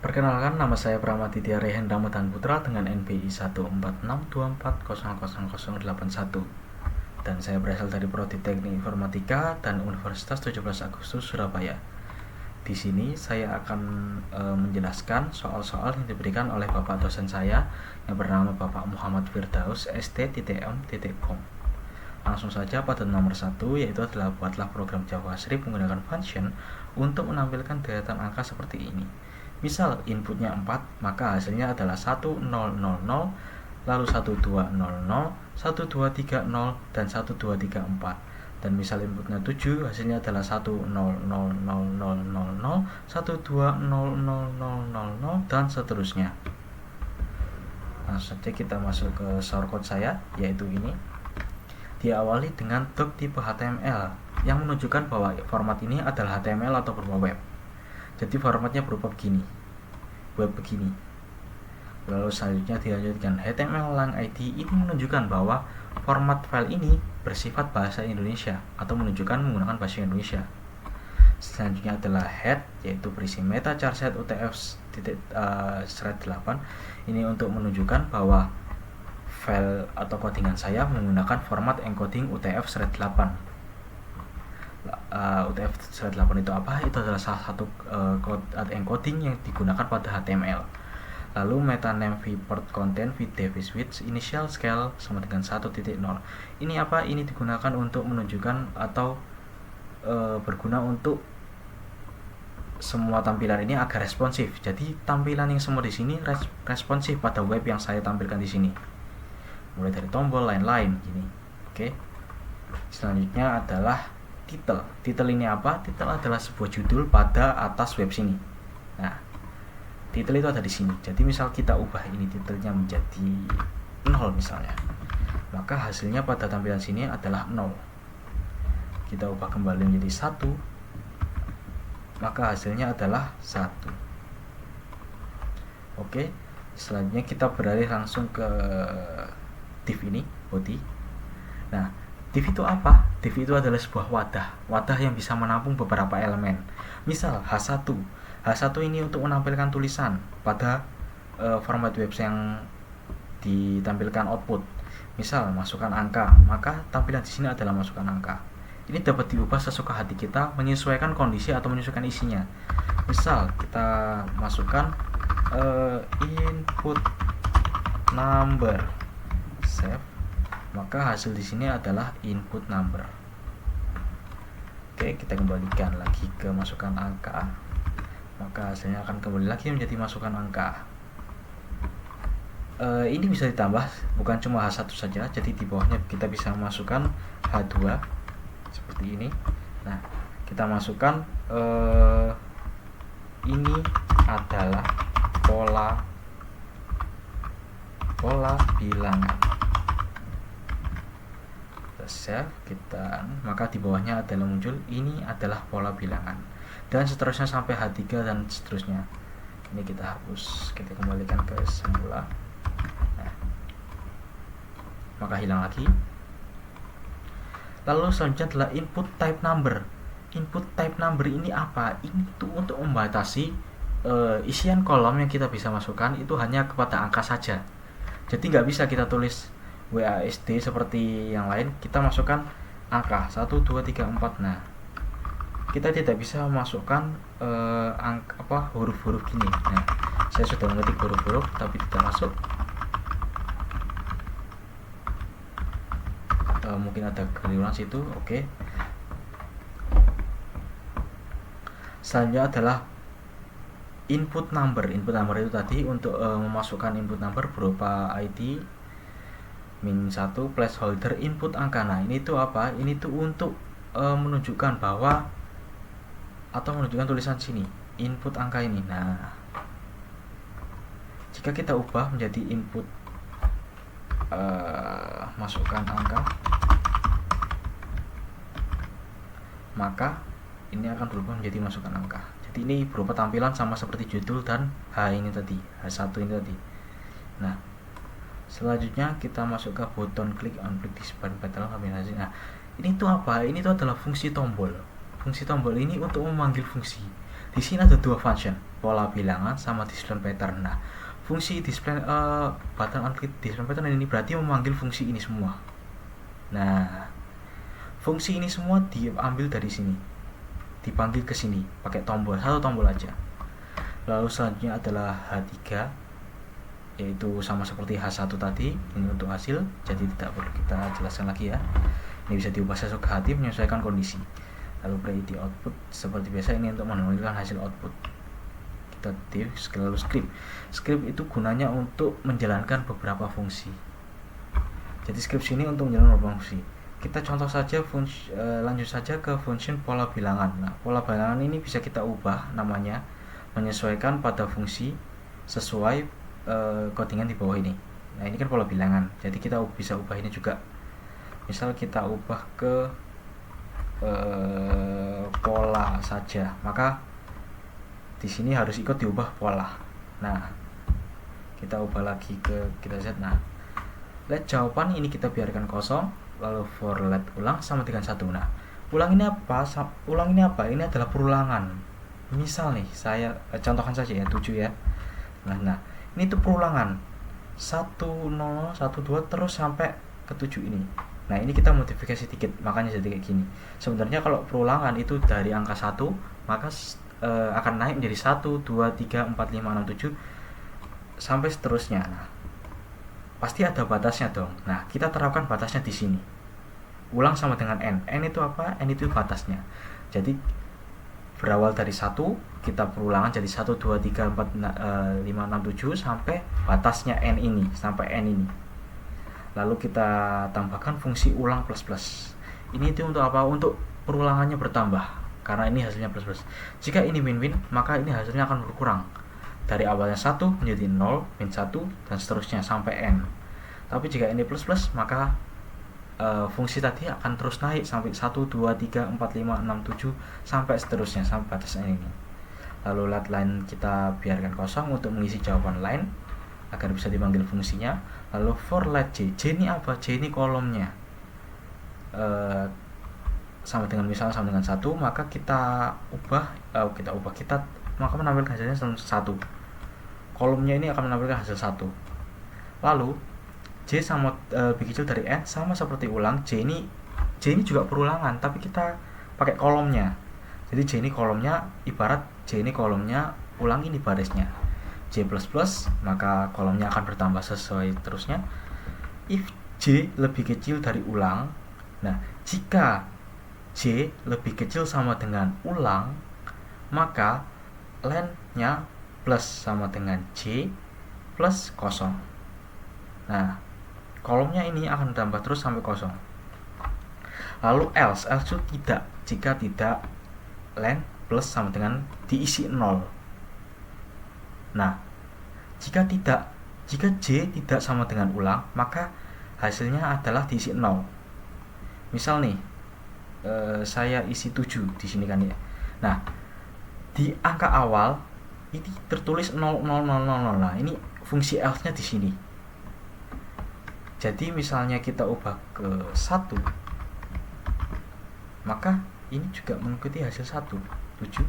Perkenalkan, nama saya Pramaditya Rehendra Medan Putra dengan NPI 14624000081 dan saya berasal dari Prodi Teknik Informatika dan Universitas 17 Agustus Surabaya. Di sini saya akan menjelaskan soal-soal yang diberikan oleh Bapak dosen saya yang bernama Bapak Muhammad Firdaus ST.M.Com. Langsung saja pada nomor 1, yaitu adalah buatlah program JavaScript menggunakan function untuk menampilkan deretan angka seperti ini. Misal inputnya 4, maka hasilnya adalah 1000, lalu 1200, 1230, dan 1234. Dan misal inputnya 7, hasilnya adalah 10000000, 120000, dan seterusnya. Langsung saja kita masuk ke shortcode saya, yaitu ini. Diawali dengan doc tipe HTML yang menunjukkan bahwa format ini adalah HTML atau berupa web. Jadi formatnya berupa begini, web begini. Lalu selanjutnya dilanjutkan HTML lang ID. Ini menunjukkan bahwa format file ini bersifat bahasa Indonesia atau menunjukkan menggunakan bahasa Indonesia. Selanjutnya adalah head, yaitu berisi meta char set UTF-thread 8. Ini untuk menunjukkan bahwa file atau codingan saya menggunakan format encoding UTF-thread 8. UTF-thread 8 itu apa? Itu adalah salah satu encoding yang digunakan pada HTML. Lalu meta name vport content vdefis width initial scale sama dengan 1.0. Ini apa? Ini digunakan untuk menunjukkan atau berguna untuk semua tampilan ini agar responsif. Jadi tampilan yang semua di sini responsif pada web yang saya tampilkan di sini. Mulai dari tombol lain-lain gini. Oke. Selanjutnya adalah title. Title ini apa? Title adalah sebuah judul pada atas web sini. Nah, title itu ada di sini. Jadi misal kita ubah ini titelnya menjadi 0 misalnya, maka hasilnya pada tampilan sini adalah 0. Kita ubah kembali menjadi 1, maka hasilnya adalah 1. Oke. Selanjutnya kita beralih langsung ke div ini, body. Nah, div itu apa? Div itu adalah sebuah wadah yang bisa menampung beberapa elemen. Misal H1 ini untuk menampilkan tulisan pada format web yang ditampilkan output. Misal masukkan angka, maka tampilan di sini adalah masukkan angka. Ini dapat diubah sesuka hati kita, menyesuaikan kondisi atau menyesuaikan isinya. Misal kita masukkan input number, save, maka hasil di sini adalah input number. Oke, kita kembalikan lagi ke masukkan angka, maka hasilnya akan kembali lagi menjadi masukkan angka. Ini bisa ditambah, bukan cuma H1 saja, jadi di bawahnya kita bisa masukkan H2 seperti ini. Nah, kita masukkan ini adalah pola bilangan. Save kita, maka di bawahnya adalah muncul ini adalah pola bilangan, dan seterusnya sampai H3 dan seterusnya. Ini kita hapus, kita kembalikan ke semula. Nah, maka hilang lagi. Lalu selanjutnya adalah input type number. Input type number ini apa? Ini tuh untuk membatasi isian kolom yang kita bisa masukkan itu hanya kepada angka saja. Jadi nggak bisa kita tulis WASD seperti yang lain, kita masukkan angka 1, 2, 3, 4. Nah, kita tidak bisa masukkan huruf-huruf gini. Nah, saya sudah mengetik huruf-huruf tapi tidak masuk. Mungkin ada keliruan situ. Oke. Selanjutnya adalah input number. Input number itu tadi untuk memasukkan input number berupa ID -1 placeholder input angka. Nah, ini tuh apa? Ini tuh untuk menunjukkan bahwa atau menunjukkan tulisan sini input angka ini. Nah, jika kita ubah menjadi input masukkan angka, maka ini akan berubah menjadi masukkan angka. Jadi ini berupa tampilan sama seperti judul dan H ini tadi, H1 ini tadi. Nah, selanjutnya kita masuk ke button click on click display pattern kombinasi. Nah, ini tuh apa? Ini tuh adalah fungsi tombol. Fungsi tombol ini untuk memanggil fungsi. Di sini ada dua function, pola bilangan sama display pattern. Nah, fungsi display button on click display pattern ini berarti memanggil fungsi ini semua. Nah, fungsi ini semua diambil dari sini, dipanggil ke sini pakai tombol, satu tombol aja. Lalu selanjutnya adalah H3, yaitu sama seperti H1 tadi, ini untuk hasil, jadi tidak perlu kita jelaskan lagi ya. Ini bisa diubah sesuai ke hati menyesuaikan kondisi. Lalu create output seperti biasa, ini untuk menampilkan hasil output. Kita div, lalu script. Script itu gunanya untuk menjalankan beberapa fungsi. Jadi script sini untuk menjalankan beberapa fungsi. Kita contoh saja lanjut saja ke function pola bilangan. Nah, pola bilangan ini bisa kita ubah namanya menyesuaikan pada fungsi sesuai codingan di bawah ini. Nah, ini kan pola bilangan, jadi kita bisa ubah ini juga. Misal kita ubah ke pola saja, maka di sini harus ikut diubah pola. Nah, kita ubah lagi kita set. Nah, let jawaban ini kita biarkan kosong, lalu for let ulang sama dengan 1. Nah, ulang ini apa? Ini adalah perulangan. Misal nih, saya contohkan saja ya, 7 ya. Nah, ini tuh perulangan 1 0 1 2 terus sampai ke 7 ini. Nah, ini kita modifikasi dikit, makanya jadi kayak gini. Sebenarnya kalau perulangan itu dari angka 1, maka akan naik menjadi 1 2 3 4 5 6 7 sampai seterusnya. Nah, pasti ada batasnya dong. Nah, kita terapkan batasnya di sini. Ulang sama dengan n. N itu apa? N itu batasnya. Jadi berawal dari 1, kita perulangan jadi 1 2 3 4 5 6 7 sampai batasnya n ini, sampai n ini. Lalu kita tambahkan fungsi ulang plus plus. Ini itu untuk apa? Untuk perulangannya bertambah, karena ini hasilnya plus plus. Jika ini min min, maka ini hasilnya akan berkurang. Dari awalnya 1 menjadi 0, min 1, dan seterusnya sampai n. Tapi jika ini plus plus, maka fungsi tadi akan terus naik sampai 1, 2, 3, 4, 5, 6, 7 sampai seterusnya, sampai batas n ini. Lalu let line kita biarkan kosong untuk mengisi jawaban line agar bisa dipanggil fungsinya. Lalu for let j. J ini apa? J ini kolomnya. Sama dengan 1, maka kita ubah maka menampilkan hasilnya 1. Kolomnya ini akan menampilkan hasil 1. Lalu J sama lebih kecil dari N, sama seperti ulang. J ini juga perulangan, tapi kita pakai kolomnya. Jadi J ini kolomnya, ibarat J ini kolomnya, ulang ini barisnya. J++, maka kolomnya akan bertambah sesuai terusnya. If J lebih kecil dari ulang, nah jika J lebih kecil sama dengan ulang, maka len-nya plus sama dengan J plus kosong. Nah, kolomnya ini akan tambah terus sampai kosong. Lalu else itu tidak, jika tidak len plus sama dengan diisi 0. Nah, jika J tidak sama dengan ulang, maka hasilnya adalah diisi 0. Misal nih, saya isi 7 di sini kan ya. Nah, di angka awal ini tertulis 0 0 0 0 0. Nah, ini fungsi else-nya di sini. Jadi misalnya kita ubah ke 1, maka ini juga mengikuti hasil 1, 7.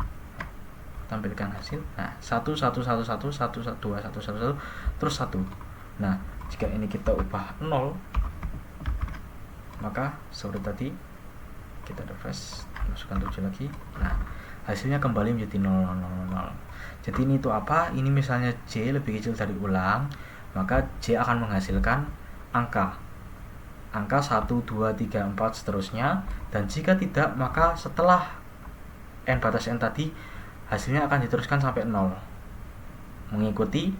Tampilkan hasil. Nah, 1 1 1 1 1 1 2 1 1 1 terus 1. Nah, jika ini kita ubah 0, maka seperti tadi kita refresh, masukkan 7 lagi. Nah, hasilnya kembali menjadi 0 0 0 0. Jadi ini itu apa? Ini misalnya J lebih kecil dari ulang, maka J akan menghasilkan angka 1 2 3 4 seterusnya, dan jika tidak, maka setelah n batas n tadi hasilnya akan diteruskan sampai 0 mengikuti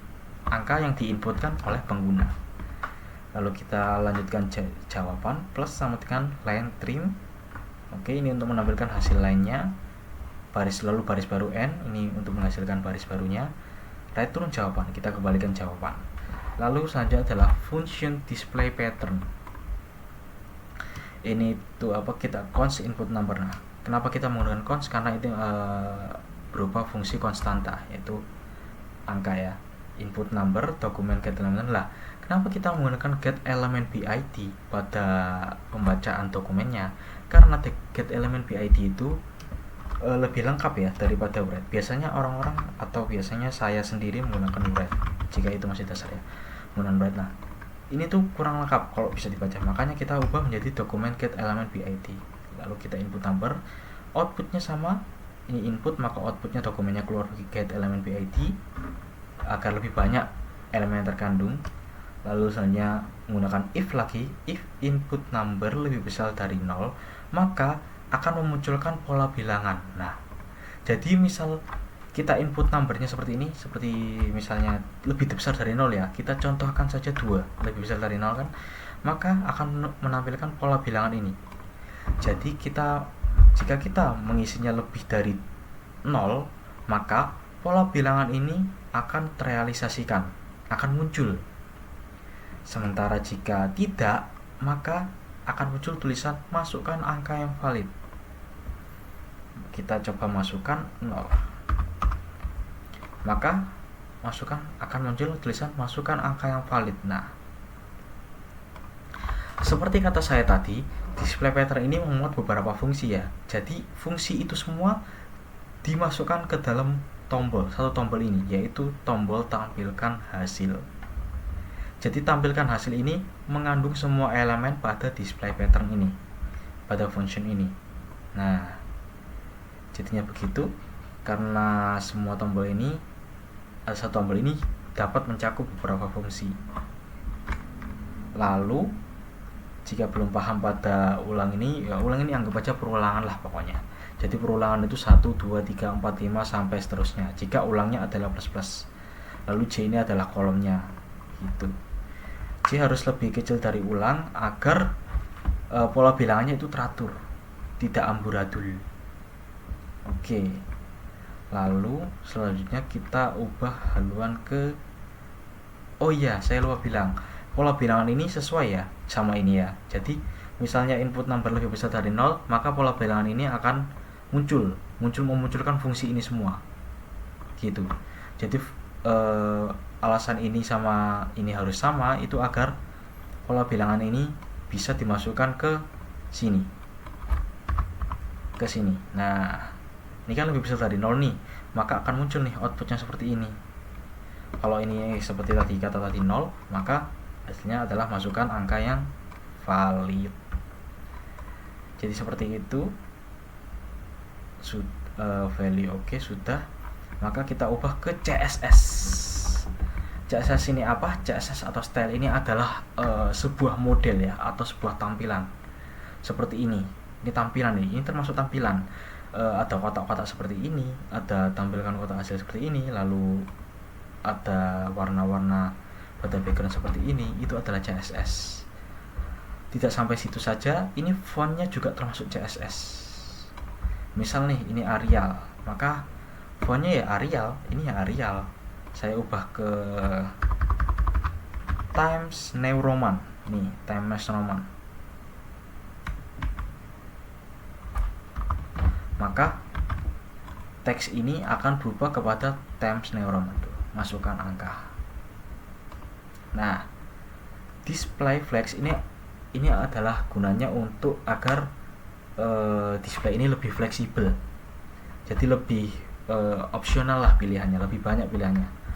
angka yang diinputkan oleh pengguna. Lalu kita lanjutkan jawaban plus sama dengan line trim. Oke, ini untuk menampilkan hasil lainnya. Lalu baris baru n, ini untuk menghasilkan baris barunya. Return jawaban, kita kembalikan jawaban. Lalu selanjutnya adalah function display pattern. Ini itu apa? Kita const input number. Nah, kenapa kita menggunakan const? Karena itu berupa fungsi konstanta, yaitu angka ya. Input number, dokumen get element. Lah, kenapa kita menggunakan get element BID pada pembacaan dokumennya? Karena get element BID itu lebih lengkap ya daripada write. Biasanya orang-orang atau biasanya saya sendiri menggunakan write jika itu masih dasar ya, menggunakan write. Nah, ini tuh kurang lengkap kalau bisa dibaca, makanya kita ubah menjadi dokumen get element bit, lalu kita input number, outputnya sama, ini input maka outputnya dokumennya keluar get element bit agar lebih banyak elemen yang terkandung. Lalu selanjutnya menggunakan if lagi, if input number lebih besar dari 0 maka akan memunculkan pola bilangan. Nah, jadi misal kita input numbernya seperti ini, seperti misalnya lebih besar dari 0 ya, kita contohkan saja 2 lebih besar dari 0 kan, maka akan menampilkan pola bilangan ini. Jadi jika kita mengisinya lebih dari 0 maka pola bilangan ini akan terrealisasikan, akan muncul. Sementara jika tidak, maka akan muncul tulisan masukkan angka yang valid. Kita coba masukkan 0, maka akan muncul tulisan masukkan angka yang valid. Nah, seperti kata saya tadi, display pattern ini memuat beberapa fungsi ya. Jadi fungsi itu semua dimasukkan ke dalam satu tombol ini, yaitu tombol tampilkan hasil. Jadi tampilkan hasil ini mengandung semua elemen pada display pattern ini, pada function ini. Nah, jadinya begitu karena semua tombol ini, satu tombol ini dapat mencakup beberapa fungsi. Lalu jika belum paham pada ulang ini, ya ulang ini anggap aja perulangan lah pokoknya. Jadi perulangan itu 1, 2, 3, 4, 5 sampai seterusnya. Jika ulangnya adalah plus. Lalu J ini adalah kolomnya gitu. J harus lebih kecil dari ulang agar pola bilangannya itu teratur, tidak amburadul. Oke. Lalu selanjutnya kita ubah haluan ke, oh iya saya lupa bilang, pola bilangan ini sesuai ya sama ini ya. Jadi misalnya input number lebih besar dari 0 maka pola bilangan ini akan memunculkan fungsi ini semua gitu. Jadi alasan ini sama ini harus sama itu agar pola bilangan ini bisa dimasukkan ke sini, Nah, ini kan lebih besar dari 0 nih, maka akan muncul nih outputnya seperti ini. Kalau ini seperti kata tadi 0, maka hasilnya adalah masukkan angka yang valid. Jadi seperti itu. Value oke, sudah. Maka kita ubah ke CSS. CSS ini apa? CSS atau style ini adalah sebuah model ya, atau sebuah tampilan seperti ini. Ini tampilan nih, ini termasuk tampilan. Ada kotak-kotak seperti ini, ada tampilkan kotak hasil seperti ini, lalu ada warna-warna pada background seperti ini. Itu adalah CSS. Tidak sampai situ saja, ini fontnya juga termasuk CSS. Misal nih ini Arial, maka fontnya ya Arial, ini ya Arial. Saya ubah ke Times New Roman. Nih, Times New Roman. Maka teks ini akan berubah kepada Times New Roman. Masukkan angka. Nah, display flex ini adalah gunanya untuk agar display ini lebih fleksibel. Jadi lebih opsional lah pilihannya, lebih banyak pilihannya.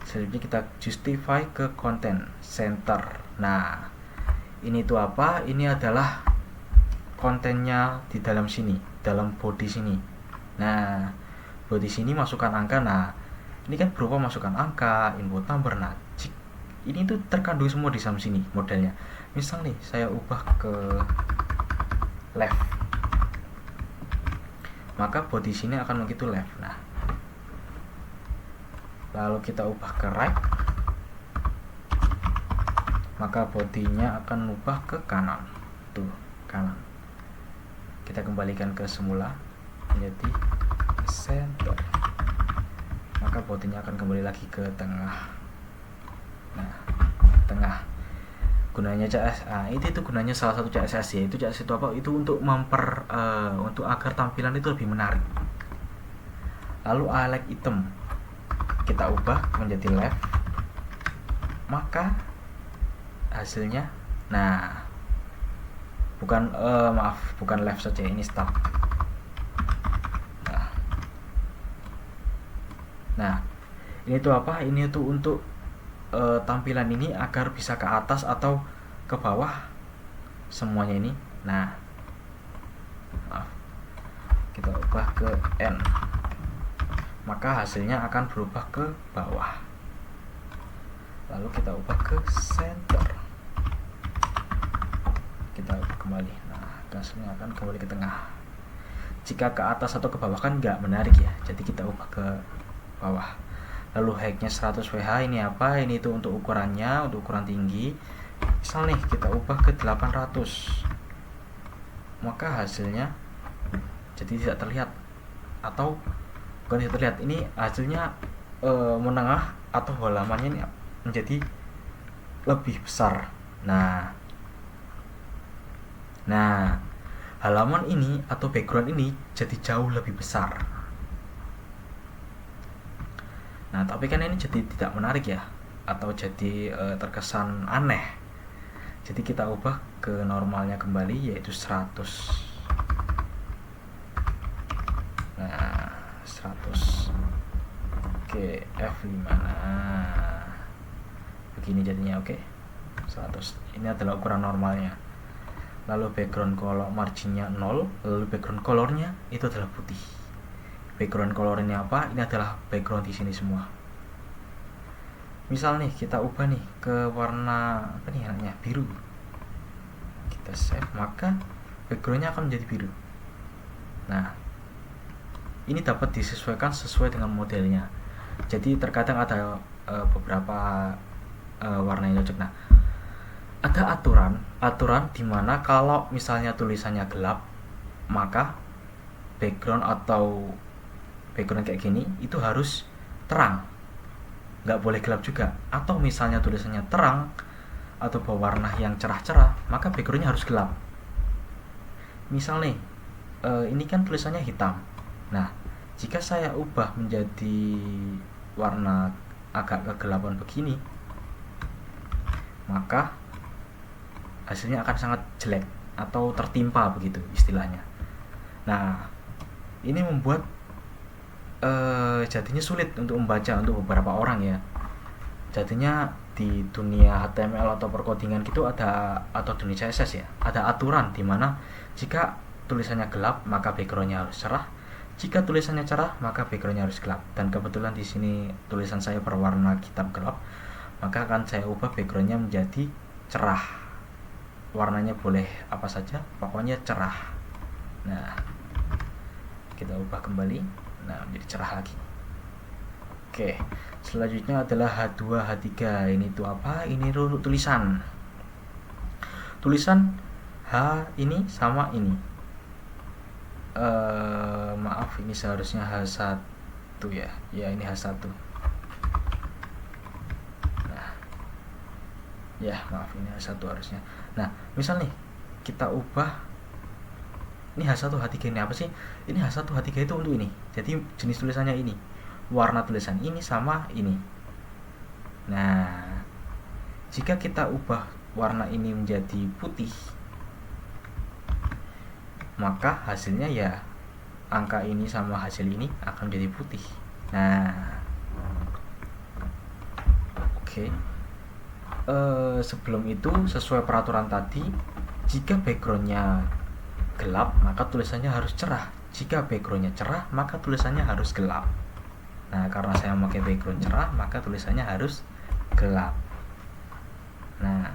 Selanjutnya kita justify ke content center. Nah, ini tuh apa? Ini adalah kontennya di dalam sini, dalam body sini. Nah, body sini masukkan angka. Nah, ini kan berupa masukkan angka, input number. Nah, ini tuh terkandung semua di dalam sini modelnya. Misal nih, saya ubah ke left, maka body sini akan begitu left. Nah, lalu kita ubah ke right, maka bodinya akan ubah ke kanan. Tuh, kanan. Kita kembalikan ke semula menjadi center, maka bodinya akan kembali lagi ke tengah. Nah, tengah. Gunanya CSS, itu gunanya salah satu CSS, yaitu CSS itu apa? Itu untuk untuk agar tampilan itu lebih menarik. Lalu highlight item kita ubah menjadi left, maka hasilnya, nah, bukan left saja, ini start. Nah, Nah, ini tuh apa? Ini tuh untuk tampilan ini agar bisa ke atas atau ke bawah semuanya ini. Nah, maaf, kita ubah ke N, maka hasilnya akan berubah ke bawah. Lalu kita ubah ke center, kita ubah kembali. Nah, hasilnya akan kembali ke tengah. Jika ke atas atau ke bawah kan nggak menarik ya, jadi kita ubah ke bawah. Lalu height-nya 100 WH, ini apa? Ini itu untuk ukurannya, untuk ukuran tinggi. Misal nih kita ubah ke 800, maka hasilnya jadi tidak terlihat, atau bukan tidak terlihat, ini hasilnya menengah atau halamannya ini menjadi lebih besar. Nah, halaman ini atau background ini jadi jauh lebih besar. Nah, tapi kan ini jadi tidak menarik ya, atau jadi terkesan aneh. Jadi kita ubah ke normalnya kembali, yaitu 100. Nah, 100. Oke, F5. Nah, begini jadinya. Oke, 100. Ini adalah ukuran normalnya. Lalu background color marginnya 0, lalu background colornya itu adalah putih. Background color ini apa? Ini adalah background di sini semua. Misal nih kita ubah nih ke warna apa nih namanya, biru. Kita save, maka backgroundnya akan menjadi biru. Nah, ini dapat disesuaikan sesuai dengan modelnya. Jadi terkadang ada beberapa warna yang cocok. Nah, ada aturan dimana kalau misalnya tulisannya gelap, maka background atau background kayak gini itu harus terang, nggak boleh gelap juga. Atau misalnya tulisannya terang atau berwarna yang cerah-cerah, maka backgroundnya harus gelap. Misal nih ini kan tulisannya hitam. Nah, jika saya ubah menjadi warna agak kegelapan begini, maka hasilnya akan sangat jelek atau tertimpa begitu istilahnya. Nah, ini membuat jadinya sulit untuk membaca untuk beberapa orang ya. Jadinya di dunia HTML atau perkodingan gitu ada, atau dunia CSS ya, ada aturan di mana jika tulisannya gelap maka backgroundnya harus cerah, jika tulisannya cerah maka backgroundnya harus gelap. Dan kebetulan di sini tulisan saya berwarna hitam gelap, maka akan saya ubah backgroundnya menjadi cerah. Warnanya boleh apa saja, pokoknya cerah. Nah, kita ubah kembali. Nah, menjadi cerah lagi. Oke, selanjutnya adalah H2, H3. Ini tuh apa? Ini untuk tulisan. Tulisan H ini sama ini. Maaf, ini seharusnya H1 ya. Ya, ini H1. Nah, ya maaf, ini H1 harusnya. Nah, misal nih kita ubah ini H1, H3 ini apa sih? Ini H1, H3 itu untuk ini. Jadi jenis tulisannya ini. Warna tulisan ini sama ini. Nah, jika kita ubah warna ini menjadi putih, maka hasilnya ya angka ini sama hasil ini akan menjadi putih. Nah, oke. Sebelum itu sesuai peraturan tadi, jika backgroundnya gelap maka tulisannya harus cerah, jika backgroundnya cerah maka tulisannya harus gelap. Nah, karena saya memakai background cerah maka tulisannya harus gelap. Nah,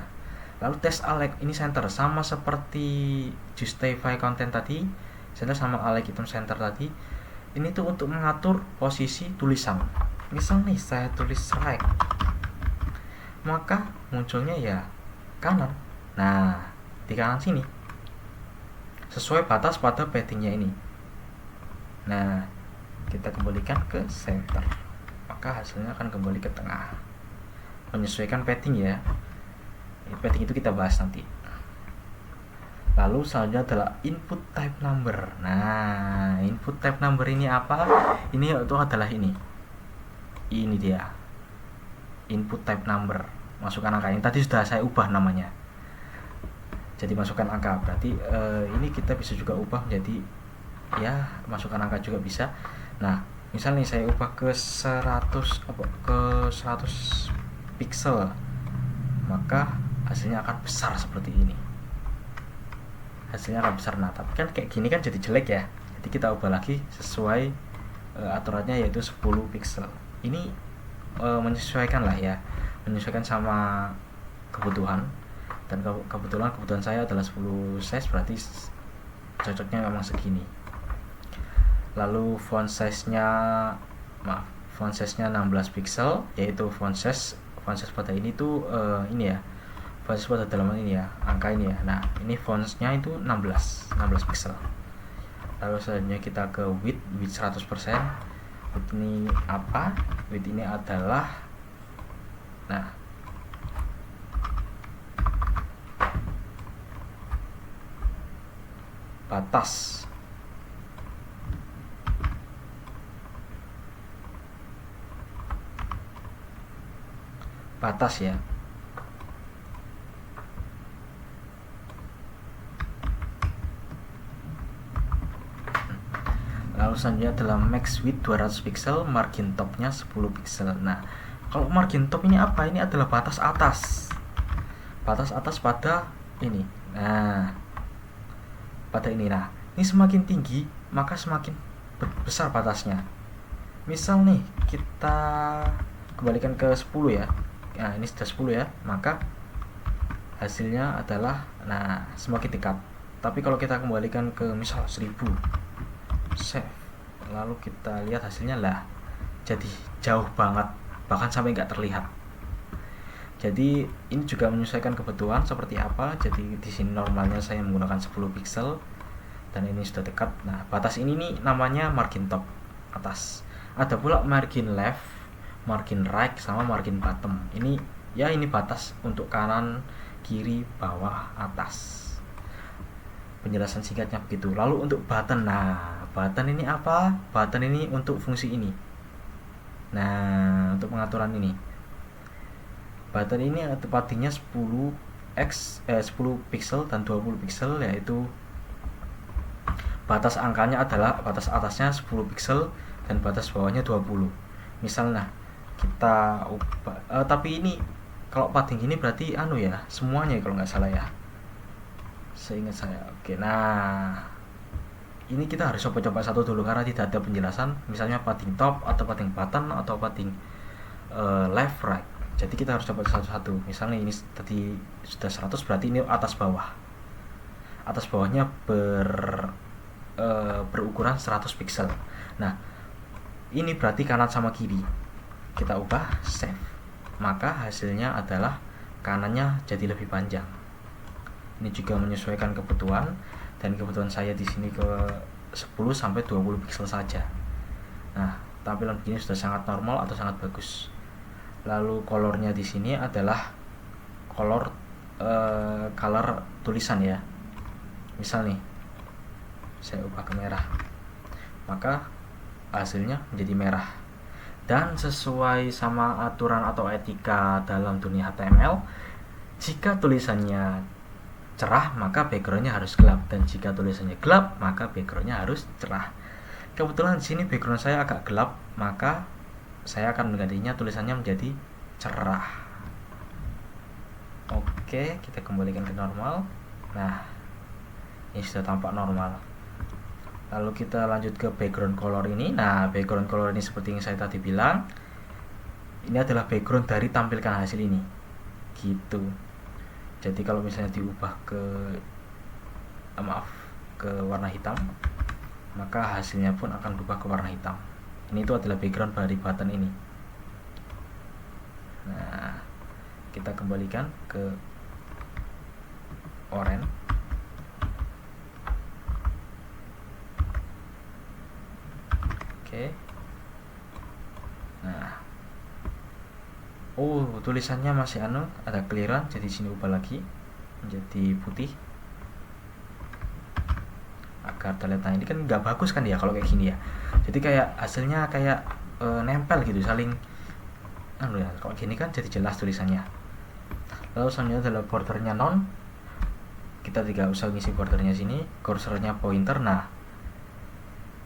lalu tes Alex ini center sama seperti justify content tadi, center sama Alex item center tadi. Ini tuh untuk mengatur posisi tulisan. Misal nih saya tulis right, maka munculnya ya kanan. Nah, di kanan sini sesuai batas pada paddingnya ini. Nah, kita kembalikan ke center, maka hasilnya akan kembali ke tengah. Menyesuaikan padding ya. Padding itu kita bahas nanti. Lalu selanjutnya adalah input type number. Nah, input type number ini apa? Ini itu adalah ini. Ini dia. Input type number, masukkan angka. Ini tadi sudah saya ubah namanya jadi masukkan angka. Berarti ini kita bisa juga ubah menjadi ya masukkan angka juga bisa. Nah, Misal nih saya ubah ke 100 pixel, maka hasilnya akan besar seperti ini. Hasilnya akan besar. Nah, tapi kan kayak gini kan jadi jelek ya. Jadi kita ubah lagi sesuai aturannya, yaitu 10 pixel. Ini menyesuaikan lah ya, menyesuaikan sama kebutuhan. Dan kebetulan saya adalah 10 size, berarti cocoknya memang segini. Lalu font size-nya 16 pixel, yaitu font size pada ini tuh ini ya, font size pada dalaman ini ya, angka ini ya. Nah, ini fontnya itu 16 pixel. Lalu selanjutnya kita ke width 100%. Width ini apa? Width ini adalah, nah, batas ya. Lalu selanjutnya adalah max width 200 pixel, margin topnya 10 pixel. Nah, kalau margin top ini apa? Ini adalah batas atas pada ini. Nah, pada ini. Nah, ini semakin tinggi maka semakin besar batasnya. Misal nih kita kembalikan ke 10 ya. Nah, ini sudah 10 ya, maka hasilnya adalah, nah, semakin dekat. Tapi kalau kita kembalikan ke misal 1000, save, lalu kita lihat hasilnya lah, jadi jauh banget, bahkan sampai nggak terlihat. Jadi ini juga menyesuaikan kebutuhan seperti apa. Jadi di sini normalnya saya menggunakan 10 pixel dan ini sudah dekat. Nah, batas ini nih namanya margin top atas. Ada pula margin left, margin right, sama margin bottom. Ini ya, ini batas untuk kanan, kiri, bawah, atas. Penjelasan singkatnya begitu. Lalu untuk button, nah, button ini apa? Button ini untuk fungsi ini. Nah, untuk pengaturan ini, button ini paddingnya 10 pixel dan 20 pixel, yaitu batas angkanya adalah batas atasnya 10 pixel dan batas bawahnya 20. Misalnya kita ubah, tapi ini kalau padding ini berarti ya, semuanya kalau nggak salah ya, seingat saya. Oke, nah, ini kita harus coba-coba satu dulu karena tidak ada penjelasan. Misalnya padding top atau padding button atau padding left right. Jadi kita harus coba satu-satu. Misalnya ini tadi sudah 100, berarti ini atas bawah. Atas bawahnya berukuran 100 pixel. Nah, ini berarti kanan sama kiri. Kita ubah, save. Maka hasilnya adalah kanannya jadi lebih panjang. Ini juga menyesuaikan kebutuhan, dan kebutuhan saya di sini ke 10 sampai 20 pixel saja. Nah, tampilan begini sudah sangat normal atau sangat bagus. Lalu colornya di sini adalah color tulisan ya. Misal nih, saya ubah ke merah, maka hasilnya menjadi merah. Dan sesuai sama aturan atau etika dalam dunia HTML, jika tulisannya cerah maka backgroundnya harus gelap, dan jika tulisannya gelap maka backgroundnya harus cerah. Kebetulan di sini background saya agak gelap, maka saya akan menggantinya tulisannya menjadi cerah. Oke, kita kembalikan ke normal. Nah, ini sudah tampak normal. Lalu kita lanjut ke background color ini. Nah, background color ini seperti yang saya tadi bilang, ini adalah background dari tampilkan hasil ini, gitu. Jadi kalau misalnya diubah ke ke warna hitam, maka hasilnya pun akan berubah ke warna hitam. Ini itu adalah background dari button ini. Nah, kita kembalikan ke oranye. Oke. Nah, tulisannya masih ada clearan, jadi sini ubah lagi menjadi putih agar terlihat. Nah, ini kan nggak bagus kan ya kalau kayak gini ya. Jadi kayak hasilnya kayak nempel gitu, saling ya. Kalau gini kan jadi jelas tulisannya. Lalu selanjutnya adalah bordernya non. Kita tidak usah ngisi bordernya sini, kursornya pointer. Nah,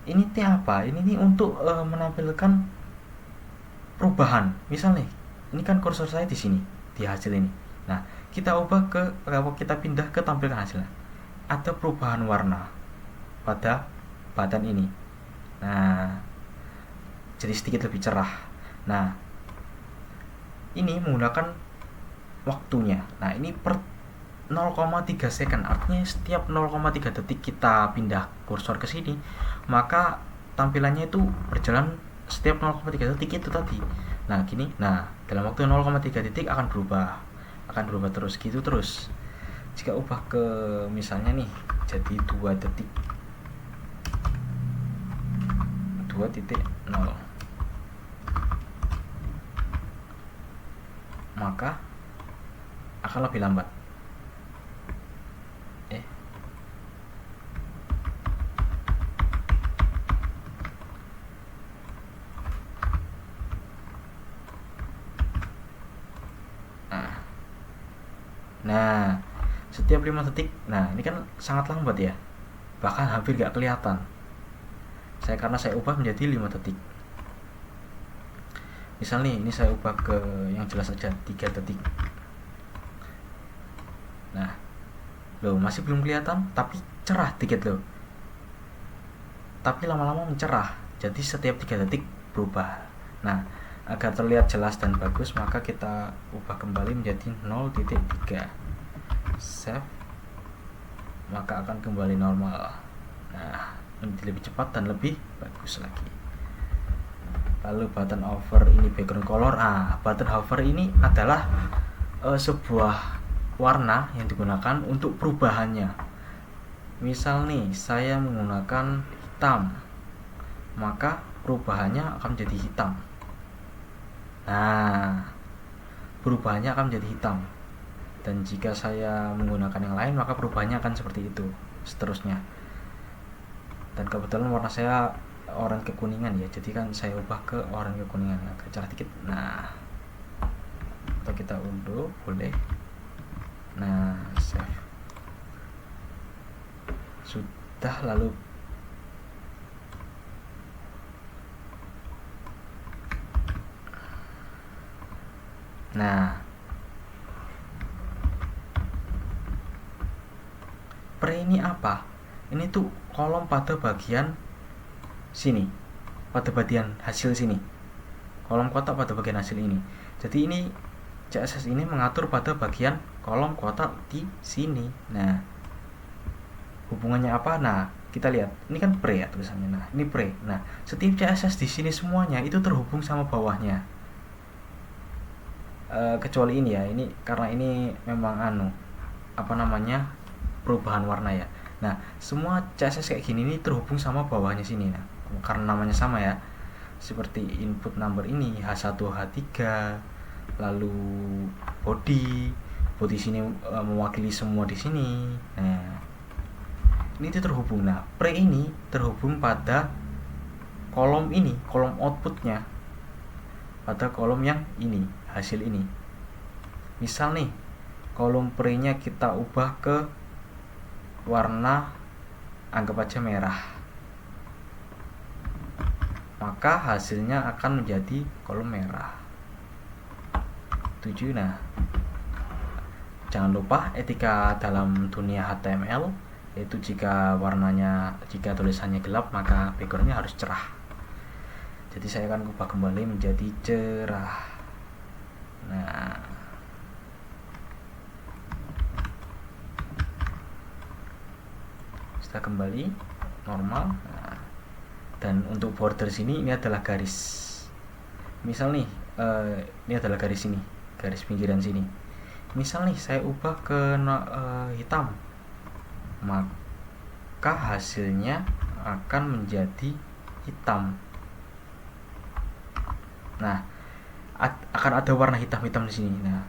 Ini T apa? Ini untuk menampilkan perubahan. Misalnya, ini kan kursor saya di sini, di hasil ini. Nah, kita ubah kalau kita pindah ke tampilan hasilnya. Ada perubahan warna pada button ini. Nah, jadi sedikit lebih cerah. Nah, ini menggunakan waktunya. Nah, ini per 0,3 second, artinya setiap 0,3 detik kita pindah kursor ke sini, maka tampilannya itu berjalan setiap 0,3 detik itu tadi. Nah, gini. Nah, dalam waktu 0,3 detik akan berubah terus gitu terus. Jika ubah ke misalnya nih jadi 2 detik 2.0, maka akan lebih lambat. Nah, setiap 5 detik. Nah, ini kan sangat lambat ya. Bahkan hampir gak kelihatan. Karena saya ubah menjadi 5 detik. Misal nih, ini saya ubah ke yang jelas aja 3 detik. Nah, loh masih belum kelihatan, tapi cerah dikit loh. Tapi lama-lama mencerah. Jadi setiap 3 detik berubah. Nah, agar terlihat jelas dan bagus, maka kita ubah kembali menjadi 0.3. Save, maka akan kembali normal. Nah, lebih cepat dan lebih bagus lagi. Lalu button hover ini background color. Button hover ini adalah sebuah warna yang digunakan untuk perubahannya. Misal nih, saya menggunakan hitam, maka perubahannya akan menjadi hitam. Nah, perubahannya akan menjadi hitam. Dan jika saya menggunakan yang lain, maka perubahannya akan seperti itu seterusnya. Dan kebetulan warna saya oranye kekuningan ya, jadi kan saya ubah ke oranye kekuningan, agak cerah dikit. Nah, atau kita unduh boleh. Nah, save. Sudah. Lalu nah, pre ini apa? Ini tuh kolom pada bagian sini, pada bagian hasil sini. Kolom kotak pada bagian hasil ini. Jadi ini CSS ini mengatur pada bagian kolom kotak di sini. Nah, hubungannya apa? Nah, kita lihat. Ini kan pre ya tulisannya. Nah, ini pre. Nah, setiap CSS di sini semuanya itu terhubung sama bawahnya. Kecuali ini ya. Ini karena ini memang perubahan warna ya. Nah, semua CSS kayak gini ini terhubung sama bawahnya sini. Nah, karena namanya sama ya. Seperti input number ini H1, H3, lalu body sini mewakili semua di sini. Nah, ini terhubung. Nah, pre ini terhubung pada kolom ini, kolom outputnya, pada kolom yang ini, hasil ini. Misal nih, kolom pre-nya kita ubah ke warna, anggap aja merah, maka hasilnya akan menjadi kolom merah. 7. Nah, jangan lupa etika dalam dunia HTML, yaitu jika tulisannya gelap, maka backgroundnya harus cerah. Jadi saya akan ubah kembali menjadi cerah. Nah, sudah kembali normal. Nah, dan untuk border sini ini adalah garis. Misal nih, ini adalah garis sini, garis pinggiran sini. Misal nih saya ubah ke hitam, maka hasilnya akan menjadi hitam. Nah, akan ada warna hitam-hitam di sini. Nah,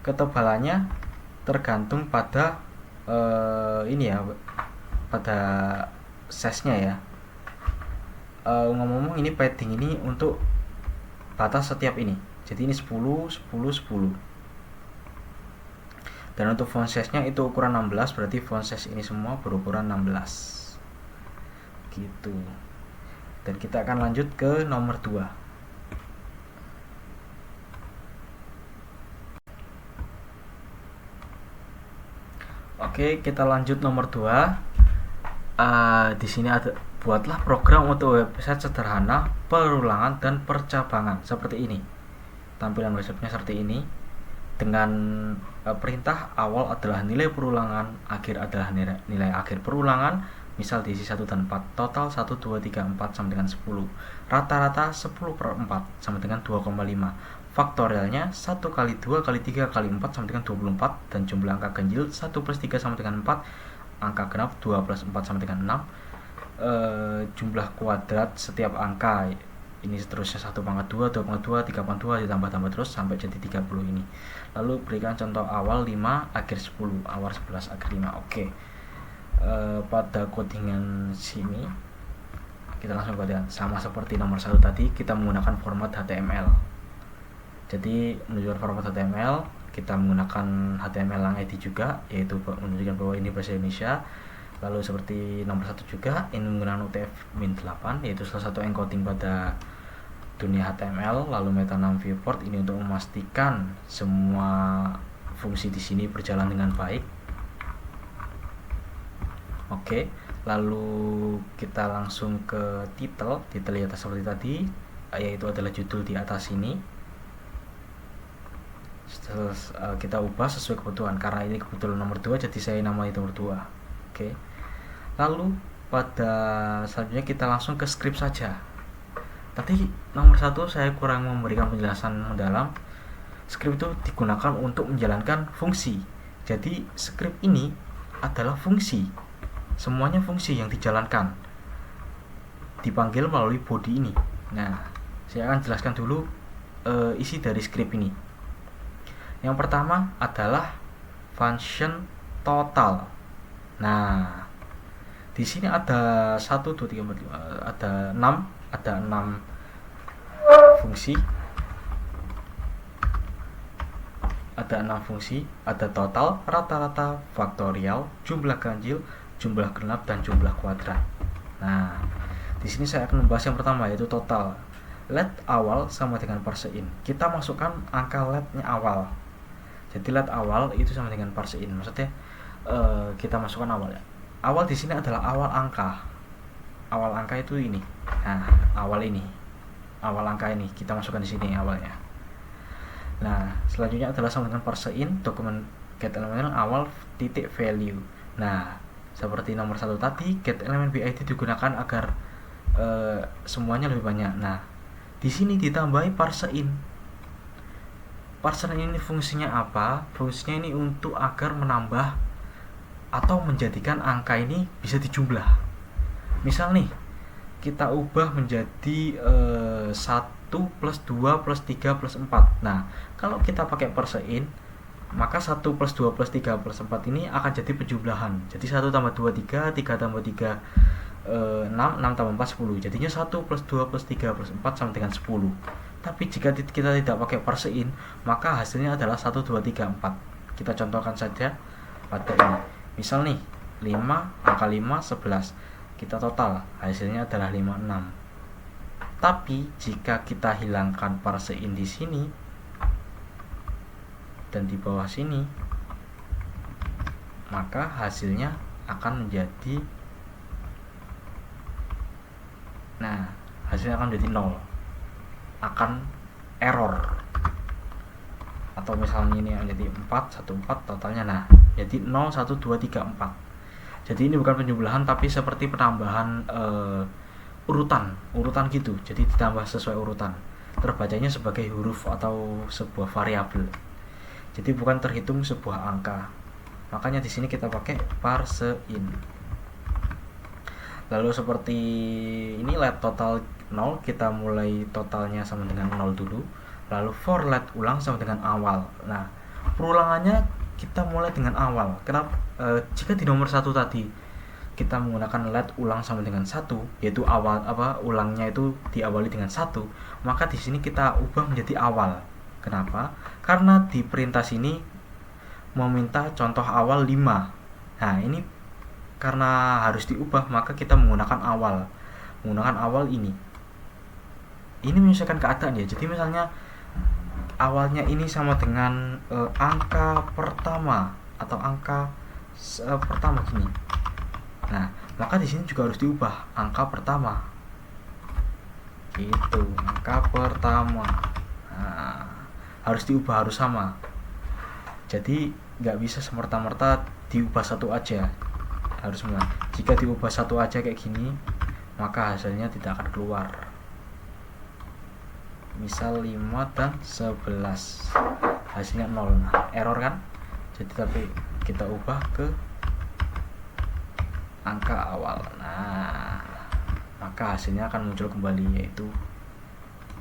ketebalannya tergantung pada ini ya, pada size-nya ya. Ngomong-ngomong, ini padding ini untuk batas setiap ini. Jadi ini 10, 10, 10. Dan untuk font size-nya itu ukuran 16, berarti font size ini semua berukuran 16. gitu. Dan kita akan lanjut ke nomor 2. Oke, kita lanjut nomor 2. Di sini ada, buatlah program untuk website sederhana, perulangan dan percabangan seperti ini. Tampilan websitenya seperti ini. Dengan perintah awal adalah nilai perulangan, akhir adalah nilai akhir perulangan. Misal diisi 1 dan 4, total 1, 2, 3, 4 sama dengan 10. Rata-rata 10/4 sama dengan 2,5. Faktorialnya 1 kali 2 kali 3 kali 4 sama dengan 24. Dan jumlah angka ganjil 1 plus 3 sama dengan 4. Angka genap 2 plus 4 sama dengan 6. Jumlah kuadrat setiap angka ini seterusnya 1 pangkat 2, 2 pangkat 2, 3 pangkat 2 ditambah-tambah terus sampai jadi 30 ini. Lalu berikan contoh awal 5, akhir 10, awal 11, akhir 5. Oke. Pada codingan sini kita langsung codingan sama seperti nomor 1 tadi, kita menggunakan format HTML. Jadi menunjukkan format HTML, kita menggunakan HTML lang ID juga, yaitu menunjukkan bahwa ini bahasa Indonesia. Lalu seperti nomor 1 juga, ini menggunakan UTF-8, yaitu salah satu encoding pada dunia HTML. Lalu metanom viewport ini untuk memastikan semua fungsi di sini berjalan dengan baik. Oke, lalu kita langsung ke title di atas seperti tadi, yaitu adalah judul di atas ini. Kita ubah sesuai kebutuhan, karena ini kebetulan nomor 2 jadi saya namai nomor 2. Oke. Lalu pada selanjutnya kita langsung ke script saja. Tadi nomor 1 saya kurang memberikan penjelasan mendalam. Script itu digunakan untuk menjalankan fungsi. Jadi script ini adalah fungsi. Semuanya fungsi yang dijalankan, dipanggil melalui body ini. Nah, saya akan jelaskan dulu isi dari script ini. Yang pertama adalah function total. Nah, di sini ada 1, 2, 3, 4, 5, ada 6 fungsi. Ada 6 fungsi, ada total, rata-rata, faktorial, jumlah ganjil, jumlah genap, dan jumlah kuadrat. Nah, di sini saya akan membahas yang pertama, yaitu total. Let awal sama dengan parseIn. Kita masukkan angka letnya awal. Jadi let awal itu sama dengan parseIn. Maksudnya kita masukkan awal ya. Awal di sini adalah awal angka. Awal angka itu ini. Nah, awal ini. Awal angka ini kita masukkan di sini awalnya. Nah, selanjutnya adalah sama dengan parseIn dokumen get element awal titik value. Nah, seperti nomor 1 tadi, get element BID digunakan agar semuanya lebih banyak. Nah, di sini ditambahi parseIn. ParseIn ini fungsinya apa? Fungsinya ini untuk agar menambah atau menjadikan angka ini bisa dijumlah. Misal nih, kita ubah menjadi 1 plus 2 plus 3 plus 4. Nah, kalau kita pakai parseIn, maka 1 plus 2 plus 3 plus 4 ini akan jadi penjumlahan. Jadi 1 tambah 2, 3, 3 tambah 3, 6, 6 tambah 4, 10. Jadinya 1 plus 2 plus 3 plus 4 sama dengan 10. Tapi jika kita tidak pakai parseIn, maka hasilnya adalah 1, 2, 3, 4. Kita contohkan saja pada ini. Misal nih, 5, angka 5, 11. Kita total, hasilnya adalah 5, 6. Tapi jika kita hilangkan parseIn di sini dan di bawah sini, maka hasilnya akan menjadi, nah, hasilnya akan menjadi 0, akan error. Atau misalnya ini menjadi 4, 1, 4 totalnya, nah, jadi 0, 1, 2, 3, 4. Jadi ini bukan penjumlahan tapi seperti penambahan urutan gitu. Jadi ditambah sesuai urutan. Terbacanya sebagai huruf atau sebuah variabel. Jadi bukan terhitung sebuah angka. Makanya di sini kita pakai parseIn. Lalu seperti ini let total 0, kita mulai totalnya sama dengan 0 dulu. Lalu for let ulang sama dengan awal. Nah, perulangannya kita mulai dengan awal. Kenapa? Jika di nomor 1 tadi kita menggunakan let ulang sama dengan 1, yaitu awal ulangnya itu diawali dengan 1, maka di sini kita ubah menjadi awal. Kenapa? Karena di perintah sini meminta contoh awal 5. Nah, ini karena harus diubah, maka kita menggunakan awal ini menyesuaikan keadaan ya. Jadi misalnya awalnya ini sama dengan angka pertama atau angka pertama gini. Nah, maka di sini juga harus diubah angka pertama. Gitu, angka pertama. Nah, harus diubah, harus sama. Jadi nggak bisa semerta-merta diubah satu aja, harus semua. Jika diubah satu aja kayak gini, maka hasilnya tidak akan keluar. Misal 5 dan 11 hasilnya 0, nah, error kan. Jadi tapi kita ubah ke angka awal, nah maka hasilnya akan muncul kembali, yaitu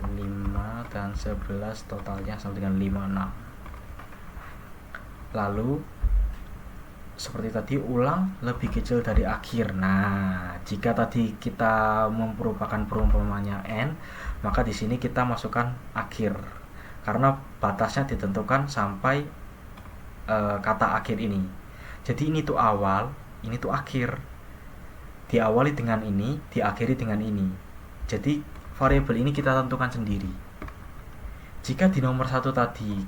5 dan 11 totalnya sama dengan 56. Lalu seperti tadi, ulang lebih kecil dari akhir. Nah, jika tadi kita merupakan perumpamannya n, maka di sini kita masukkan akhir karena batasnya ditentukan sampai kata akhir ini. Jadi ini tuh awal, ini tuh akhir. Diawali dengan ini, diakhiri dengan ini. Jadi variabel ini kita tentukan sendiri. Jika di nomor 1 tadi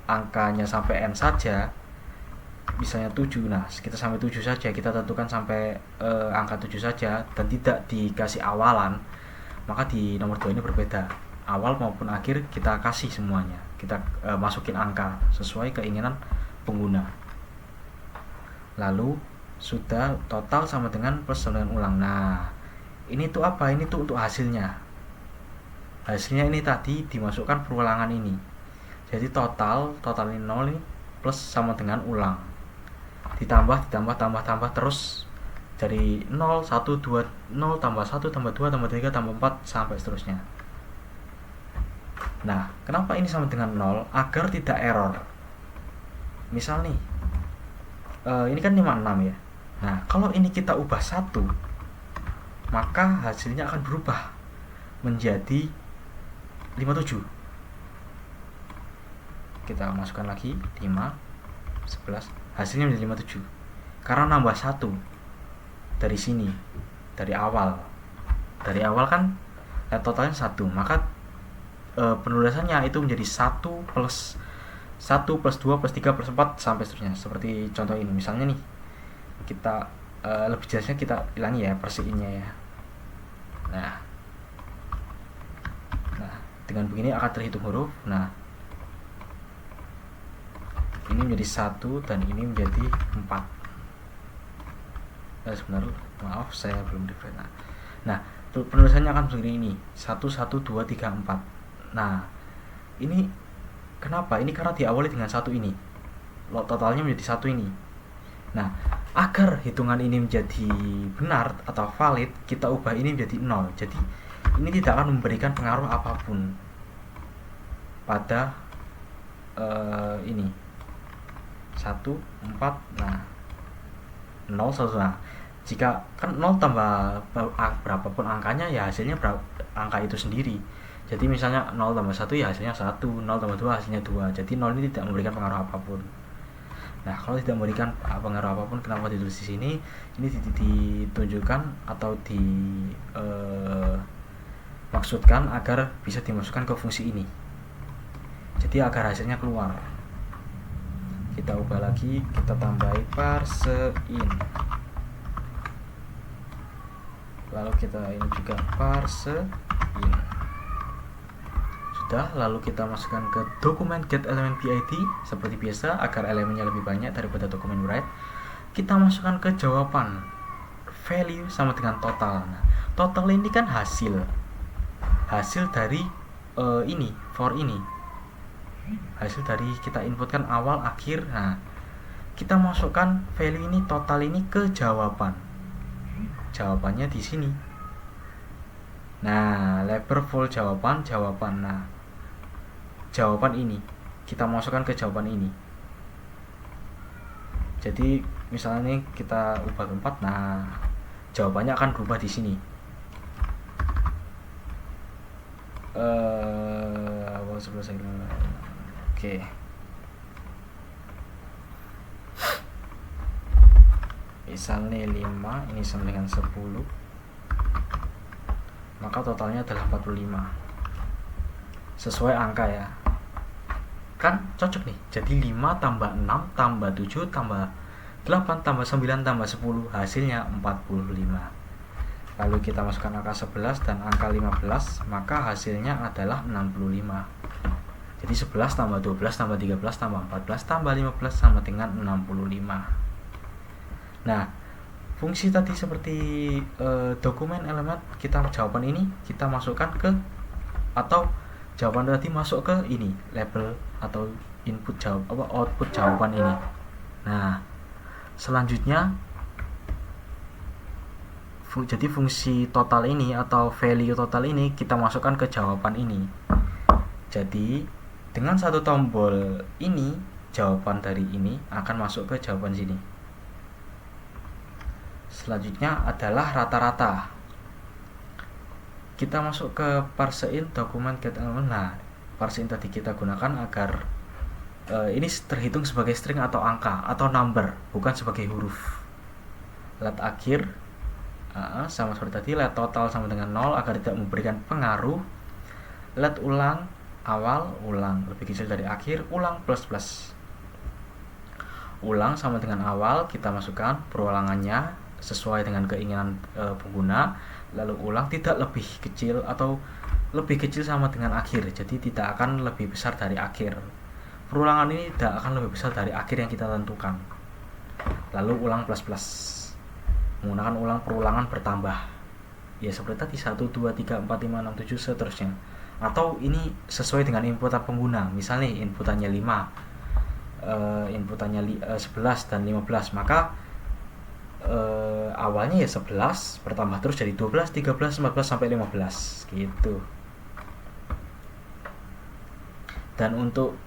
angkanya sampai n saja, misalnya 7, nah kita sampai 7 saja, kita tentukan sampai angka 7 saja dan tidak dikasih awalan, maka di nomor 2 ini berbeda. Awal maupun akhir kita kasih semuanya, kita masukin angka sesuai keinginan pengguna. Lalu sudah total sama dengan plus sama dengan ulang. Nah, ini tuh apa? Ini tuh untuk hasilnya. Hasilnya ini tadi dimasukkan perulangan ini. Jadi total ini 0 ini plus sama dengan ulang. Ditambah terus dari 0, 1, 2, 0, tambah 1, tambah 2, tambah 3, tambah 4, sampai seterusnya. Nah, kenapa ini sama dengan 0? Agar tidak error. Misal nih, ini kan 56 ya. Nah, kalau ini kita ubah 1, maka hasilnya akan berubah menjadi 57. Kita masukkan lagi 5, 11, hasilnya menjadi 57 karena nambah 1 dari sini, dari awal kan totalnya 1, maka penulisannya itu menjadi 1 plus 1 plus 2 plus 3 plus 4 sampai seterusnya. Seperti contoh ini misalnya nih, kita lebih jelasnya kita ulangi ya persiinnya ya. Nah dengan begini akan terhitung huruf. Nah, ini menjadi 1 dan ini menjadi 4. Sebentar, maaf saya belum refresh. Nah, penulisannya akan seperti ini, 1, 1, 2, 3, 4. Nah, ini kenapa? Ini karena diawali dengan 1 ini, totalnya menjadi 1 ini. Nah, agar hitungan ini menjadi benar atau valid, kita ubah ini menjadi 0. Jadi ini tidak akan memberikan pengaruh apapun pada ini 1, 4, nah 0, 1. Nah, jika kan 0 tambah berapapun angkanya ya hasilnya angka itu sendiri. Jadi misalnya 0 tambah 1 ya hasilnya 1, 0 tambah 2 hasilnya 2. Jadi 0 ini tidak memberikan pengaruh apapun. Nah, kalau tidak memberikan pengaruh apapun, kenapa ditulis di sini? Ini ditunjukkan atau maksudkan agar bisa dimasukkan ke fungsi ini. Jadi agar hasilnya keluar. Kita ubah lagi, kita tambahi parseIn. Lalu kita ini juga parseIn. Sudah, lalu kita masukkan ke dokumen getElementPid seperti biasa agar elemennya lebih banyak daripada dokumen write. Kita masukkan ke jawaban value sama dengan total. Nah, total ini kan hasil dari ini, for ini. Hasil dari kita inputkan awal, akhir. Nah, kita masukkan value ini, total ini ke jawaban. Jawabannya di sini. Nah, label full jawaban. Nah, jawaban ini kita masukkan ke jawaban ini. Jadi misalnya nih kita ubah 4, nah jawabannya akan berubah di sini. Awal 11. Oke. misalnya 5 ini sama dengan 10, maka totalnya adalah 45 sesuai angka ya, kan cocok nih. Jadi 5 tambah 6 tambah 7 tambah 8 tambah 9 tambah 10 hasilnya 45. Lalu kita masukkan angka 11 dan angka 15, maka hasilnya adalah 65. Jadi 11 tambah 12 tambah 13 tambah 14 tambah 15 sama dengan 65. Nah, fungsi tadi seperti dokumen elemen, kita jawaban ini kita masukkan ke, atau jawaban tadi masuk ke ini label atau input output jawaban ini. Nah, selanjutnya jadi fungsi total ini atau value total ini kita masukkan ke jawaban ini. Jadi dengan satu tombol ini, jawaban dari ini akan masuk ke jawaban sini. Selanjutnya adalah rata-rata. Kita masuk ke parseInt dokumen get element. Nah, parseInt tadi kita gunakan agar ini terhitung sebagai string atau angka atau number, bukan sebagai huruf. Let akhir sama seperti tadi, let total sama dengan 0 agar tidak memberikan pengaruh. Let ulang awal, ulang lebih kecil dari akhir, ulang plus plus. Ulang sama dengan awal, kita masukkan perulangannya sesuai dengan keinginan pengguna. Lalu ulang tidak lebih kecil atau lebih kecil sama dengan akhir, jadi tidak akan lebih besar dari akhir. Perulangan ini tidak akan lebih besar dari akhir yang kita tentukan. Lalu ulang plus plus, menggunakan ulang perulangan bertambah ya, seperti tadi 1, 2, 3, 4, 5, 6, 7 seterusnya. Atau ini sesuai dengan inputan pengguna, misalnya inputannya 5, inputannya 11 dan 15, maka awalnya ya 11 bertambah terus jadi 12, 13, 14 sampai 15 gitu. Dan untuk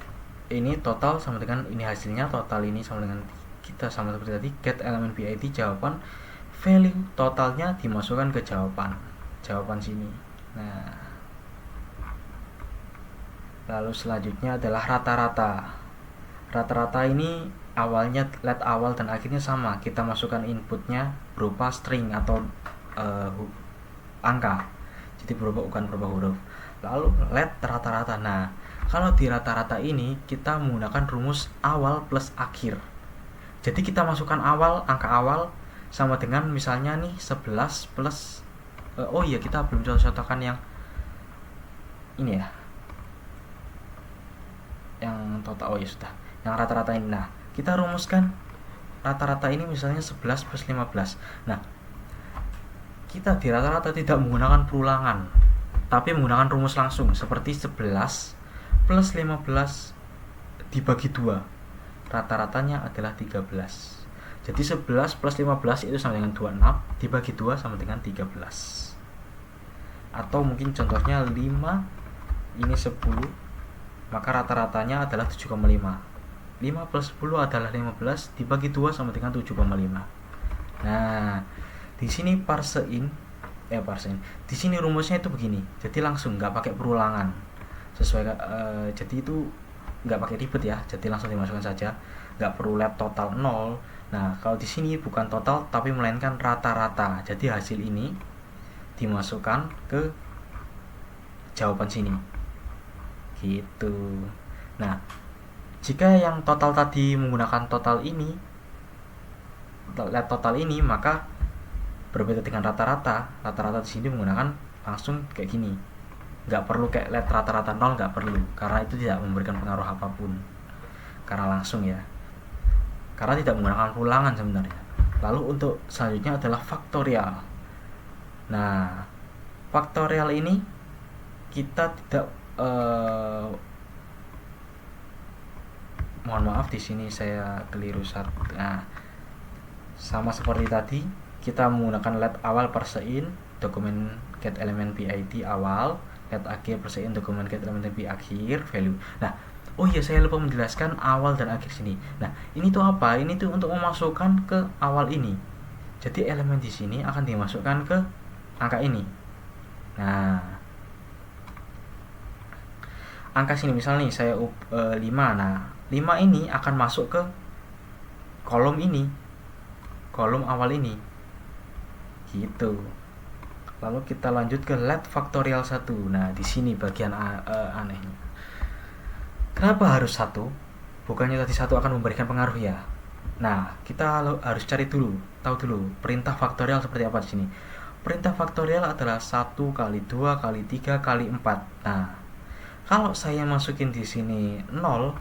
ini total sama dengan ini hasilnya, total ini sama dengan kita sama seperti tadi get element PID jawaban, value totalnya dimasukkan ke jawaban sini. Nah, lalu selanjutnya adalah rata-rata. Rata-rata ini awalnya let awal dan akhirnya sama, kita masukkan inputnya berupa string atau angka, jadi bukan berupa huruf. Lalu let rata-rata. Nah, kalau di rata-rata ini kita menggunakan rumus awal plus akhir. Jadi kita masukkan awal, angka awal sama dengan misalnya nih 11 plus oh iya, kita belum contohkan yang ini ya, yang total. Oh ya sudah, yang rata-rata ini. Nah, kita rumuskan rata-rata ini misalnya 11 plus 15. Nah, kita di rata-rata tidak menggunakan perulangan, tapi menggunakan rumus langsung seperti 11 plus 15 dibagi 2, rata-ratanya adalah 13. Jadi 11 plus 15 itu sama dengan 26, dibagi 2 sama dengan 13. Atau mungkin contohnya 5 ini 10, maka rata-ratanya adalah 7,5. 5 plus 10 adalah 15, dibagi 2 sama dengan 7,5. Nah, di sini parseInt. Di sini rumusnya itu begini. Jadi langsung nggak pakai perulangan. Jadi itu nggak pakai ribet ya. Jadi langsung dimasukkan saja. Nggak perlu let total 0. Nah, kalau di sini bukan total tapi melainkan rata-rata. Jadi hasil ini dimasukkan ke jawaban sini. Gitu. Nah, jika yang total tadi menggunakan total ini, let total ini, maka berbeda dengan rata-rata. Rata-rata di sini menggunakan langsung kayak gini. Nggak perlu kayak let rata-rata 0, nggak perlu, karena itu tidak memberikan pengaruh apapun. Karena langsung ya. Karena tidak menggunakan ulangan sebenarnya. Lalu untuk selanjutnya adalah faktorial. Nah, faktorial ini kita tidak mohon maaf di sini saya keliru satu. Nah, sama seperti tadi, kita menggunakan let awal parseInt dokumen get element PID awal, let akhir parseInt dokumen get element PID akhir value. Nah, oh iya, saya lupa menjelaskan awal dan akhir sini. Nah, ini tuh apa? Ini tuh untuk memasukkan ke awal ini. Jadi elemen di sini akan dimasukkan ke angka ini. Nah, angka sini misalnya nih saya 5. Nah, 5 ini akan masuk ke kolom ini. kolom awal ini gitu. Lalu kita lanjut ke let faktorial 1. Nah, di sini bagian anehnya. Kenapa harus 1? Bukannya tadi 1 akan memberikan pengaruh ya? Nah, kita harus tahu dulu perintah faktorial seperti apa di sini. Perintah faktorial adalah 1 kali 2 kali 3 kali 4. Nah, kalau saya masukin di sini 0,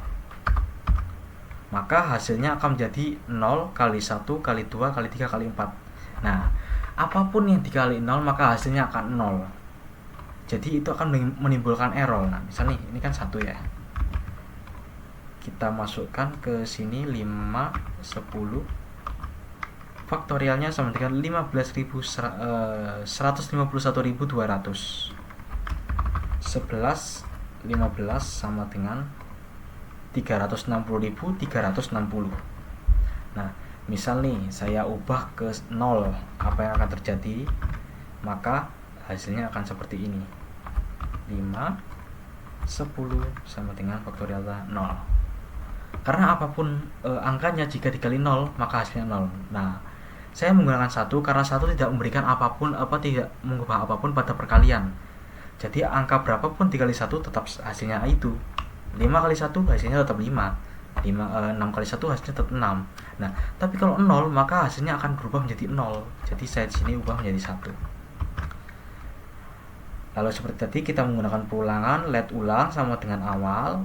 maka hasilnya akan menjadi 0 kali 1 kali 2 kali 3 kali 4. Nah, apapun yang dikali 0 maka hasilnya akan 0. Jadi itu akan menimbulkan error. Nah, misalnya ini kan 1 ya. Kita masukkan ke sini 5, 10. Faktorialnya sama dengan 151.200. 11 15 sama dengan 360.360. Nah, misal nih saya ubah ke 0, apa yang akan terjadi? Maka hasilnya akan seperti ini. 5 10 sama dengan faktorial 0. Karena apapun angkanya jika dikali 0 maka hasilnya 0. Nah, saya menggunakan 1 karena 1 tidak memberikan apapun, tidak mengubah apapun pada perkalian. Jadi angka berapapun dikali 1 tetap hasilnya itu. 5 kali 1 hasilnya tetap 5. 6 kali 1 hasilnya tetap 6. Nah, tapi kalau 0 maka hasilnya akan berubah menjadi 0. Jadi saya di sini ubah menjadi 1. Lalu seperti tadi kita menggunakan perulangan, let ulang sama dengan awal.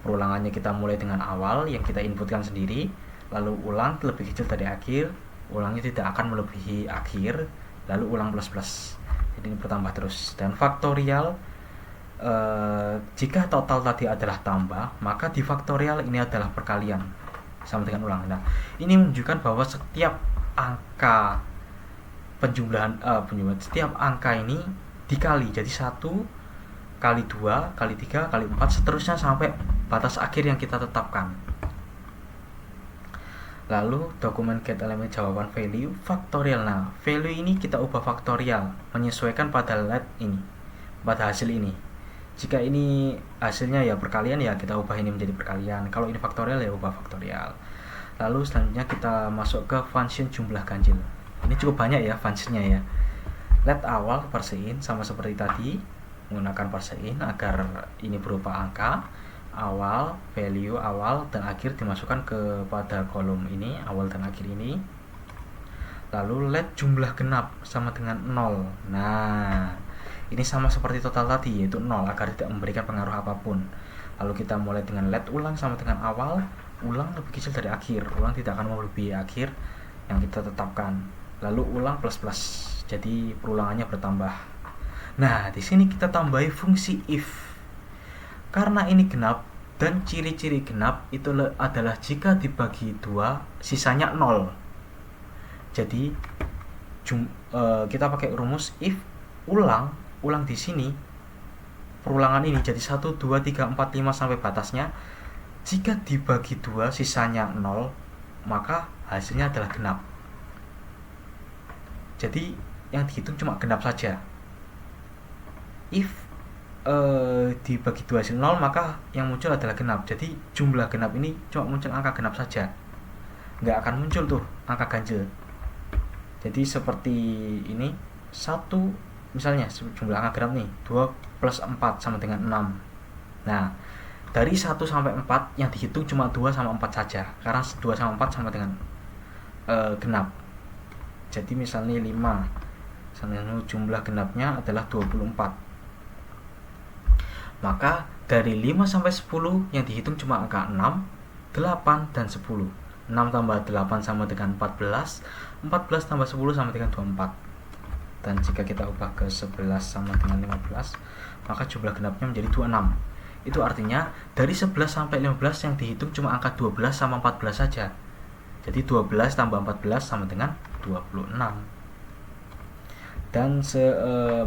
Perulangannya kita mulai dengan awal yang kita inputkan sendiri, lalu ulang lebih kecil dari akhir, ulangnya tidak akan melebihi akhir, lalu ulang plus. Jadi ini bertambah terus. Dan faktorial, jika total tadi adalah tambah, maka di faktorial ini adalah perkalian sama dengan ulang. Nah, ini menunjukkan bahwa setiap angka penjumlahan setiap angka ini dikali, jadi 1 kali 2 kali 3 kali 4 seterusnya sampai batas akhir yang kita tetapkan. Lalu dokumen get element jawaban value faktorial. Nah, value ini kita ubah faktorial menyesuaikan pada let ini, pada hasil ini. Jika ini hasilnya ya perkalian, ya kita ubah ini menjadi perkalian. Kalau ini faktorial ya ubah faktorial. Lalu selanjutnya kita masuk ke function jumlah ganjil. Ini cukup banyak ya functionnya ya. Let awal parsein sama seperti tadi, menggunakan parsein agar ini berupa angka awal, value awal dan akhir dimasukkan kepada kolom ini, awal dan akhir ini. Lalu let jumlah genap sama dengan 0. Nah, ini sama seperti total tadi, yaitu 0 agar tidak memberikan pengaruh apapun. Lalu kita mulai dengan let ulang sama dengan awal, ulang lebih kecil dari akhir, ulang tidak akan melebihi akhir yang kita tetapkan. Lalu ulang plus, jadi perulangannya bertambah. Nah, di sini kita tambahi fungsi if. Karena ini genap dan ciri-ciri genap itu adalah jika dibagi 2 sisanya 0. Jadi kita pakai rumus if ulang di sini perulangan ini jadi 1 2 3 4 5 sampai batasnya. Jika dibagi 2 sisanya 0, maka hasilnya adalah genap. Jadi yang dihitung cuma genap saja. If dibagi 2 hasil 0, maka yang muncul adalah genap. Jadi jumlah genap ini cuma muncul angka genap saja, nggak akan muncul tuh angka ganjil. Jadi seperti ini, 1 misalnya jumlah angka genap nih 2 plus 4 sama dengan 6. Nah, dari 1 sampai 4 yang dihitung cuma 2 sama 4 saja, karena 2 sama 4 sama dengan genap. Jadi misalnya 5 sama jumlah genapnya adalah 24. Maka dari 5 sampai 10 yang dihitung cuma angka 6, 8, dan 10. 6 tambah 8 sama dengan 14, 14 tambah 10 sama dengan 24. Dan jika kita ubah ke 11 sama dengan 15, maka jumlah genapnya menjadi 26. Itu artinya dari 11 sampai 15 yang dihitung cuma angka 12 sama 14 saja. Jadi 12 tambah 14 sama dengan 26. Dan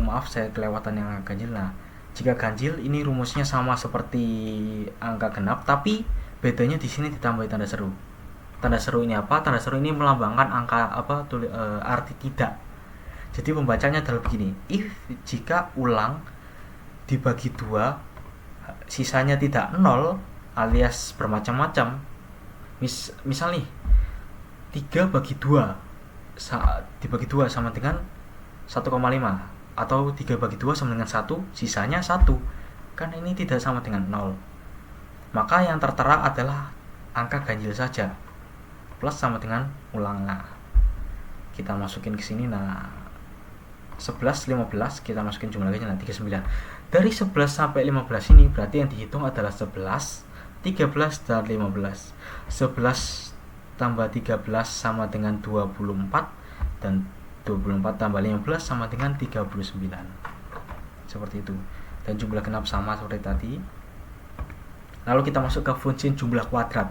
maaf saya kelewatan yang ganjil. Nah, jika ganjil ini rumusnya sama seperti angka genap, tapi bedanya di sini ditambahi tanda seru. Tanda seru ini apa? Tanda seru ini melambangkan angka arti tidak. Jadi pembacanya adalah begini. If jika ulang dibagi 2 sisanya tidak 0 alias bermacam-macam. Misal nih 3 bagi 2 dibagi 2 sama dengan 1,5, atau 3 bagi 2 sama dengan 1, sisanya 1. Kan ini tidak sama dengan 0. Maka yang tertera adalah angka ganjil saja. Plus sama dengan ulang. Nah, kita masukin ke sini. Nah, 11, 15 kita masukin jumlahnya. Nah, 39. Dari 11 sampai 15 ini berarti yang dihitung adalah 11, 13 dan 15. 11 tambah 13 sama dengan 24, dan 24 tambah 15 sama dengan 39. Seperti itu. Dan jumlah genap sama seperti tadi. Lalu kita masuk ke fungsi jumlah kuadrat.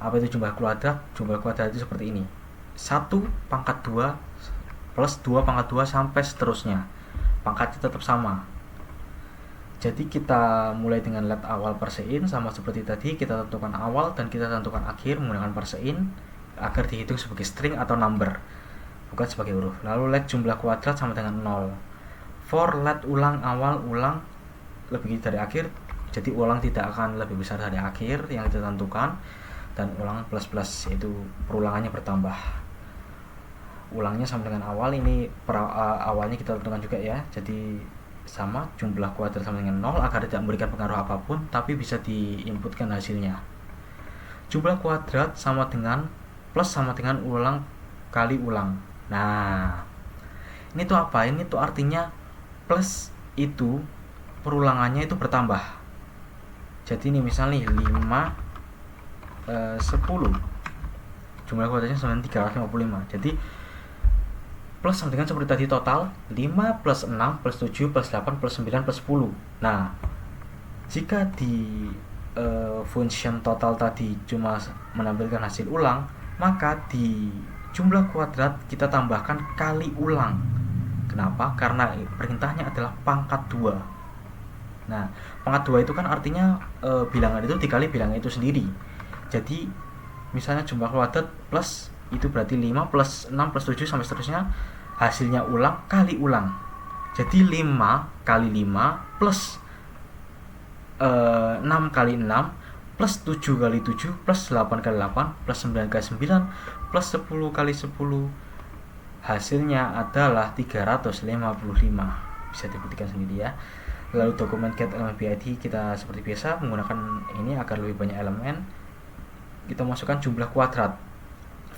Apa itu jumlah kuadrat? Jumlah kuadrat itu seperti ini. 1 pangkat 2 plus 2 pangkat 2 sampai seterusnya. Pangkatnya tetap sama. Jadi kita mulai dengan let awal persein, sama seperti tadi, kita tentukan awal dan kita tentukan akhir menggunakan persein agar dihitung sebagai string atau number, bukan sebagai huruf. Lalu let jumlah kuadrat sama dengan 0. For let ulang awal ulang lebih dari akhir, jadi ulang tidak akan lebih besar dari akhir yang kita tentukan, dan ulang plus plus, yaitu perulangannya bertambah. Ulangnya sama dengan awal, ini awalnya kita tentukan juga ya, jadi sama, jumlah kuadrat sama dengan 0 agar tidak memberikan pengaruh apapun, tapi bisa diinputkan hasilnya. Jumlah kuadrat sama dengan plus sama dengan ulang kali ulang. Nah, ini tuh apa? Ini tuh artinya plus itu perulangannya itu bertambah. Jadi ini misalnya 5, 10, jumlah kuadratnya sama dengan 355. Jadi plus sama dengan seperti tadi, total 5 plus 6 plus 7 plus 8 plus 9 plus 10. Nah, jika di function total tadi cuma menampilkan hasil ulang, maka di jumlah kuadrat kita tambahkan kali ulang. Kenapa? Karena perintahnya adalah pangkat 2. Nah, pangkat 2 itu kan artinya bilangan itu dikali bilangan itu sendiri. Jadi misalnya jumlah kuadrat plus itu berarti 5 plus 6 plus 7 sampai seterusnya, hasilnya ulang kali ulang. Jadi 5 kali 5 plus 6 kali 6 plus 7 kali 7 plus 8 kali 8 plus 9 kali 9 plus 10 kali 10, hasilnya adalah 355. Bisa dibuktikan sendiri ya. Lalu dokumen get element BID kita seperti biasa menggunakan ini agar lebih banyak elemen. Kita masukkan jumlah kuadrat,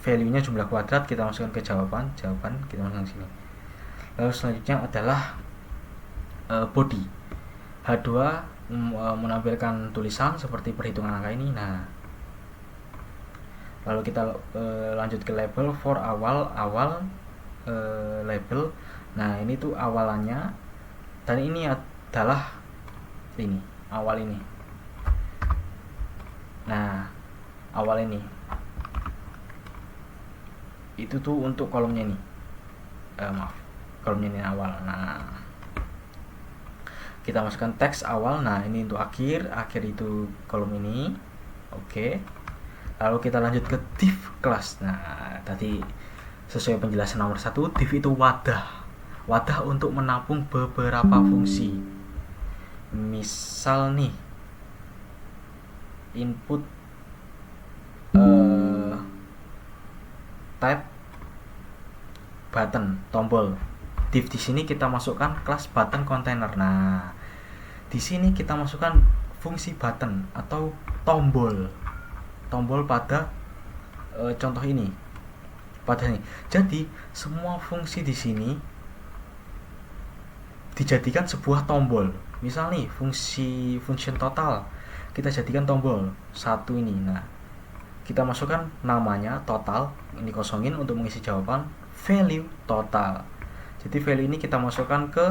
value nya jumlah kuadrat, kita masukkan ke jawaban kita masukkan ke sini. Lalu selanjutnya adalah body. H2 menampilkan tulisan seperti perhitungan angka ini. Nah, lalu kita lanjut ke label for awal label. Nah, ini tuh awalannya, dan ini adalah ini awal ini. Nah, awal ini itu tuh untuk kolomnya ini, kolomnya ini awal. Nah, kita masukkan teks awal. Nah, ini untuk akhir itu kolom ini. Oke. Lalu kita lanjut ke div class. Nah, tadi sesuai penjelasan nomor 1, div itu wadah untuk menampung beberapa fungsi. Misal nih, input type button, tombol. Div di sini kita masukkan kelas button container. Nah, di sini kita masukkan fungsi button atau tombol pada contoh ini, pada ini. Jadi semua fungsi di sini dijadikan sebuah tombol. Misal nih, function total kita jadikan tombol satu ini. Nah, kita masukkan namanya total, ini kosongin untuk mengisi jawaban, value total. Jadi value ini kita masukkan ke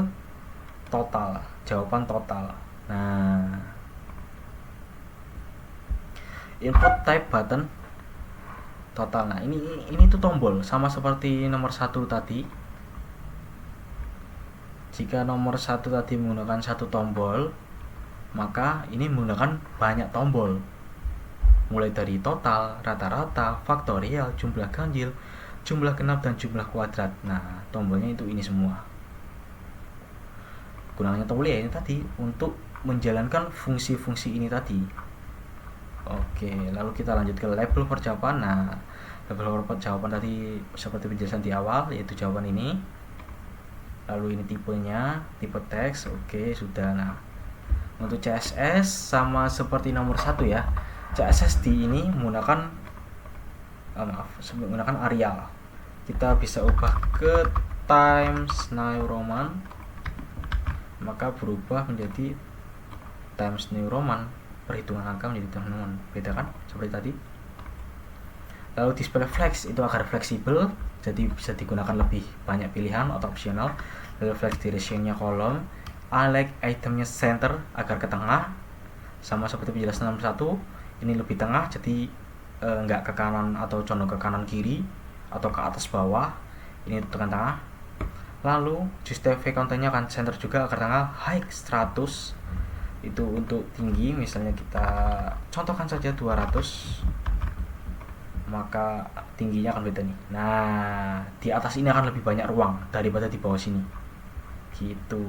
total, jawaban total. Nah, input type button total. Nah, ini tuh tombol, sama seperti nomor 1 tadi. Jika nomor 1 tadi menggunakan satu tombol, maka ini menggunakan banyak tombol, mulai dari total, rata-rata, faktorial, jumlah ganjil, jumlah genap, dan jumlah kuadrat. Nah, tombolnya itu ini semua. Gunanya tombol ya ini tadi untuk menjalankan fungsi-fungsi ini tadi. Oke, lalu kita lanjut ke label perjawaban. Nah, label jawaban tadi seperti penjelasan di awal, yaitu jawaban ini. Lalu ini tipenya, tipe teks, oke sudah. Nah, untuk CSS sama seperti nomor 1 ya. CSS di ini menggunakan menggunakan Arial. Kita bisa ubah ke Times New Roman, maka berubah menjadi Times New Roman, perhitungan angka menjadi Times New Roman, beda kan seperti tadi. Lalu display flex itu agar fleksibel, jadi bisa digunakan lebih banyak pilihan atau opsional. Lalu flex directionnya kolom, I like itemnya center agar ke tengah, sama seperti penjelasan nomor 1, ini lebih tengah, jadi nggak ke kanan atau condong ke kanan kiri atau ke atas bawah, ini tekan tengah. Lalu justify kontennya kan center juga agar tengah, high 100 itu untuk tinggi, misalnya kita contohkan saja 200, maka tingginya akan beda nih. Nah, di atas ini akan lebih banyak ruang daripada di bawah sini gitu,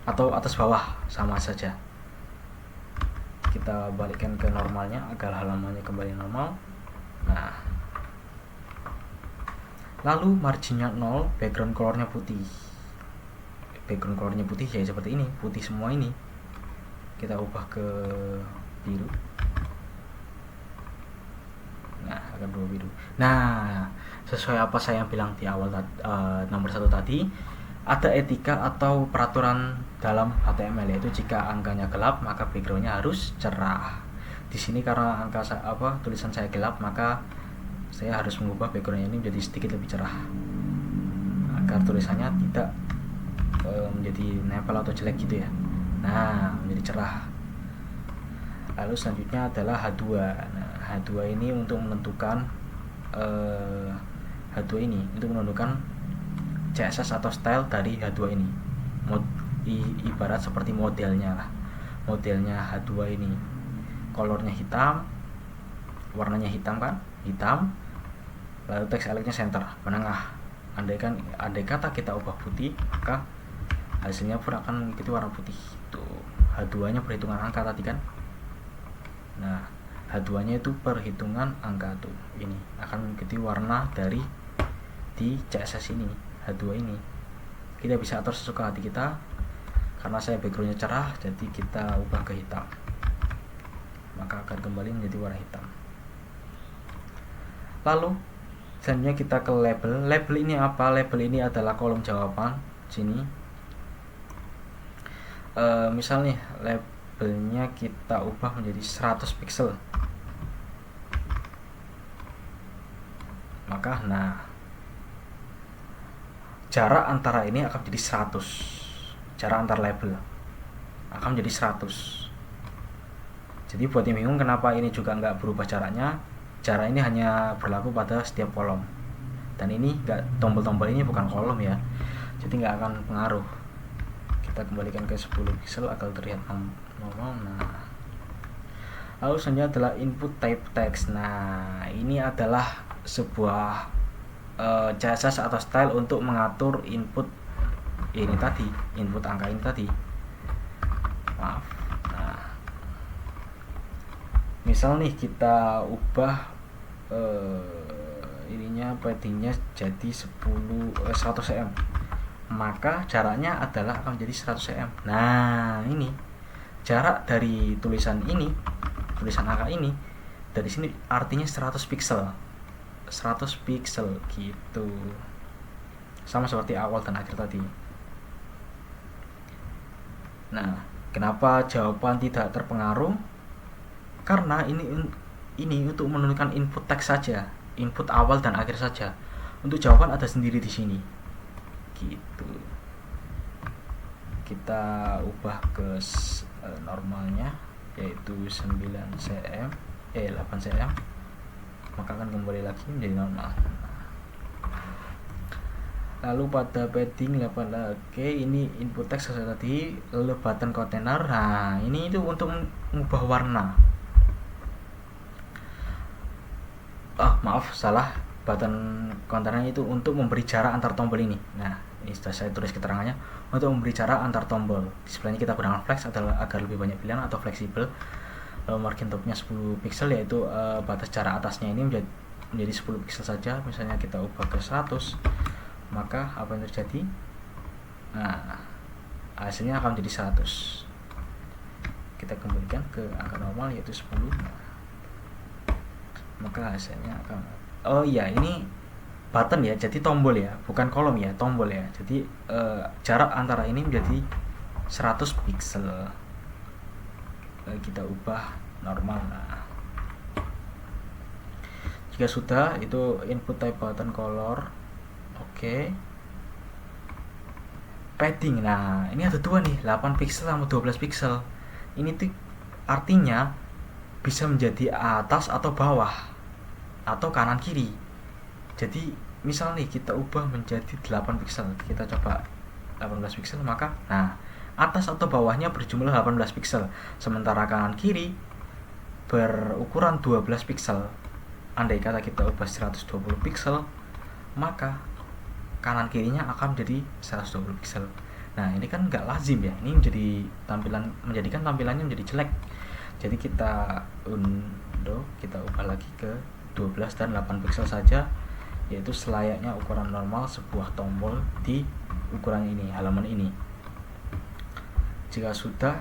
atau atas bawah sama saja. Kita balikkan ke normalnya agar halamannya kembali normal. Nah, lalu marginnya 0, background colornya putih. Background colornya putih ya seperti ini, putih semua ini. Kita ubah ke biru. Nah, akan berubah biru. Nah, sesuai apa saya bilang di awal nomor 1 tadi, ada etika atau peraturan dalam HTML, yaitu jika angkanya gelap maka backgroundnya harus cerah. Di sini karena tulisan saya gelap, maka saya harus mengubah backgroundnya ini menjadi sedikit lebih cerah agar tulisannya tidak menjadi nempel atau jelek gitu ya. Nah, menjadi cerah. Lalu selanjutnya adalah H2. Nah, H2 ini untuk menentukan CSS atau style dari H2 ini. Ibarat seperti modelnya lah. Modelnya H2 ini. Colornya hitam, warnanya hitam kan? Hitam. Lalu teks electnya center, menengah. Andai kata kita ubah putih, maka hasilnya pun akan mengikuti warna putih. Tuh, H2-nya perhitungan angka tadi kan. Nah, H2-nya itu perhitungan angka tuh. Ini akan mengikuti warna dari di CSS ini, H2 ini. Kita bisa atur sesuka hati kita. Karena saya backgroundnya cerah, jadi kita ubah ke hitam, maka akan kembali menjadi warna hitam. Lalu selanjutnya kita ke label. Label ini apa? Label ini adalah kolom jawaban sini. Misal nih, labelnya kita ubah menjadi 100 pixel, maka jarak antara ini akan menjadi 100. Jarak antar label akan menjadi 100. Jadi buat yang bingung kenapa ini juga nggak berubah jaraknya, jarak ini hanya berlaku pada setiap kolom. Dan ini tombol-tombol ini bukan kolom ya, jadi nggak akan pengaruh. Kita kembalikan ke 10 pixel agar terlihat normal. Nah, lalu selanjutnya adalah input type text. Nah, ini adalah sebuah CSS atau style untuk mengatur input ini tadi, input angka ini tadi. Maaf. Nah, misal nih kita ubah ininya paddingnya jadi 100 cm, maka jaraknya adalah akan menjadi 100 cm. Nah, ini jarak dari tulisan angka ini dari sini artinya 100 pixel gitu, sama seperti awal dan akhir tadi. Nah, kenapa jawaban tidak terpengaruh? Karena ini untuk menentukan input teks saja, input awal dan akhir saja. Untuk jawaban ada sendiri di sini gitu. Kita ubah ke normalnya, yaitu 9 cm 8 cm, maka akan kembali lagi menjadi normal. Lalu pada padding 8, oke, ini input teks sesuai tadi. Lalu button container, nah ini itu untuk mengubah warna. Maaf, salah. Button container itu untuk memberi jarak antar tombol ini. Nah, ini sudah saya tulis keterangannya, untuk memberi jarak antar tombol. Displaynya kita gunakan flex agar lebih banyak pilihan atau fleksibel. Kalau margin topnya 10 pixel, yaitu batas jarak atasnya ini menjadi 10 pixel saja. Misalnya kita ubah ke 100, maka apa yang terjadi? Nah, hasilnya akan menjadi 100. Kita kembalikan ke angka normal yaitu 10. Maka hasilnya akan, oh iya, ini button ya, jadi tombol ya, bukan kolom ya, tombol ya. Jadi jarak antara ini menjadi 100 pixel. Kita ubah normal. Nah, jika sudah, itu input type button color. Oke. Padding, nah ini ada dua nih, 8 pixel sama 12 pixel. Ini tuh artinya bisa menjadi atas atau bawah atau kanan kiri. Jadi misal nih kita ubah menjadi 8 pixel, kita coba 18 pixel, maka nah atas atau bawahnya berjumlah 18 pixel, sementara kanan kiri berukuran 12 pixel. Andai kata kita ubah 120 pixel, maka kanan kirinya akan menjadi 120 pixel. Nah, ini kan nggak lazim ya, ini menjadikan tampilannya menjadi jelek. Jadi kita kita ubah lagi ke 12 dan 8 pixel saja, yaitu selayaknya ukuran normal sebuah tombol di ukuran ini, halaman ini. Jika sudah,